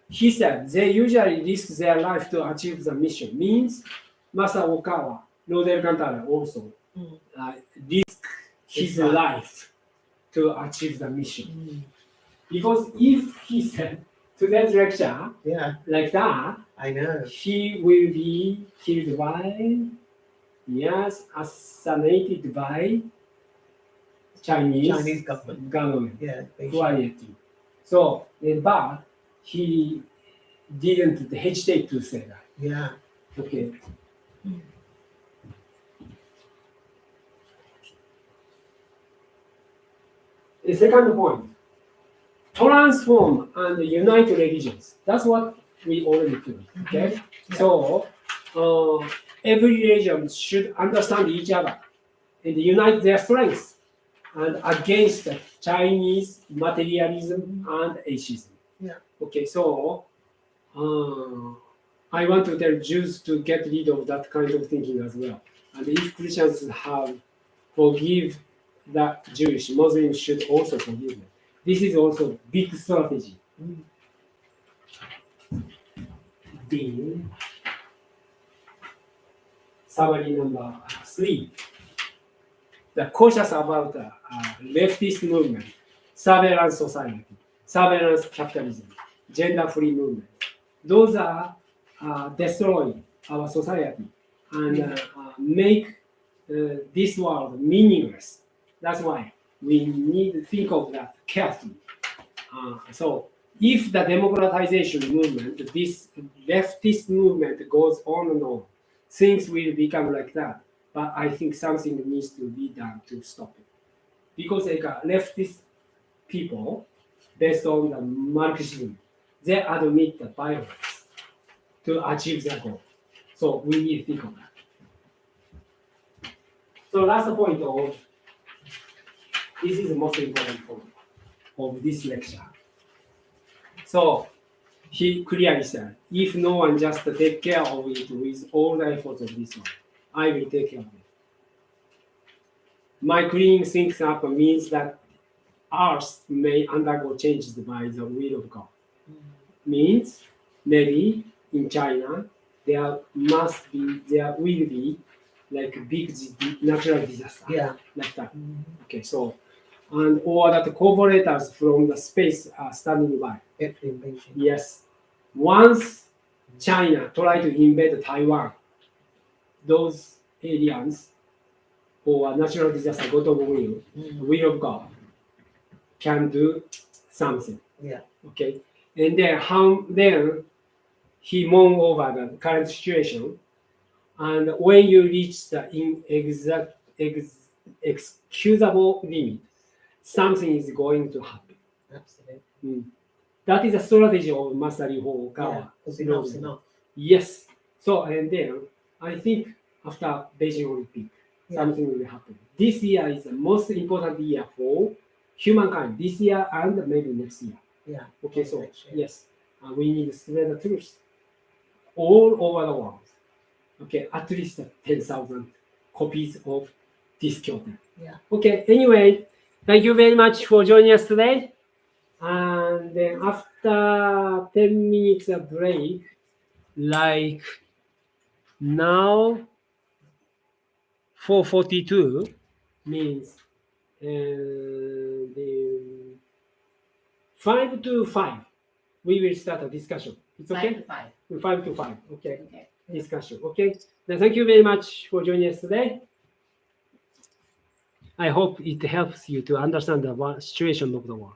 he said they usually risk their life to achieve the mission. Means Master Okawa, Lord Alcantara also risk his life to achieve the mission. Because if he said today's lecture Yeah, like that, I know. he will be killed by, yes, assassinated by Chinese government. Yeah, they should. quietly. So, but he didn't hesitate to say that. Yeah. Okay. The second point, transform and unite religions. That's what we already do. Okay. So every religion should understand each other and unite their strengths and against Chinese materialism and atheism. Yeah. Okay. So I want to tell Jews to get rid of that kind of thinking as well. And if Christians have forgive the Jewish, Muslims should also forgive them. This is also big strategy. The summary number 3. The cautious about the leftist movement, surveillance society, surveillance capitalism, gender-free movement. Those are destroy our society and make this world meaningless. That's why we need to think of that carefully. So if the democratization movement, this leftist movement goes on and on, things will become like that. But I think something needs to be done to stop it. Because like leftist people, based on the Marxism, they admit the violence to achieve their goal. So we need to think of that. So last point of this is the most important point of this lecture. So he clearly said, if no one just take care of it with all the efforts of this one, I will take care of it. My cleaning things up means that Earth may undergo changes by the will of God. Means maybe in China there will be like a big natural disaster. Yeah. Like that. Okay, so and or that cooperators from the space are standing by. Invasion. Yes. Once China tried to invade Taiwan, those aliens or natural disaster, God of will of God, can do something. Yeah. Okay. And then he mourned over the current situation. And when you reach the excusable limit, something is going to happen. Absolutely. That is a strategy of Masaru Hokawa. Yeah, because enough's enough. Yes. So, and then I think after Beijing Olympic, something will happen. This year is the most important year for humankind. This year and maybe next year. Yeah. Okay, so Next year. yes, we need to spread the truth all over the world. Okay, at least 10,000 copies of this Kyoto. Yeah. Okay, anyway, thank you very much for joining us today. And then after 10 minutes of break, like now 4:42 means the 5 to 5, we will start a discussion. It's okay? 5 to 5. Okay. Discussion. Okay. Now, thank you very much for joining us today. I hope it helps you to understand the situation of the world.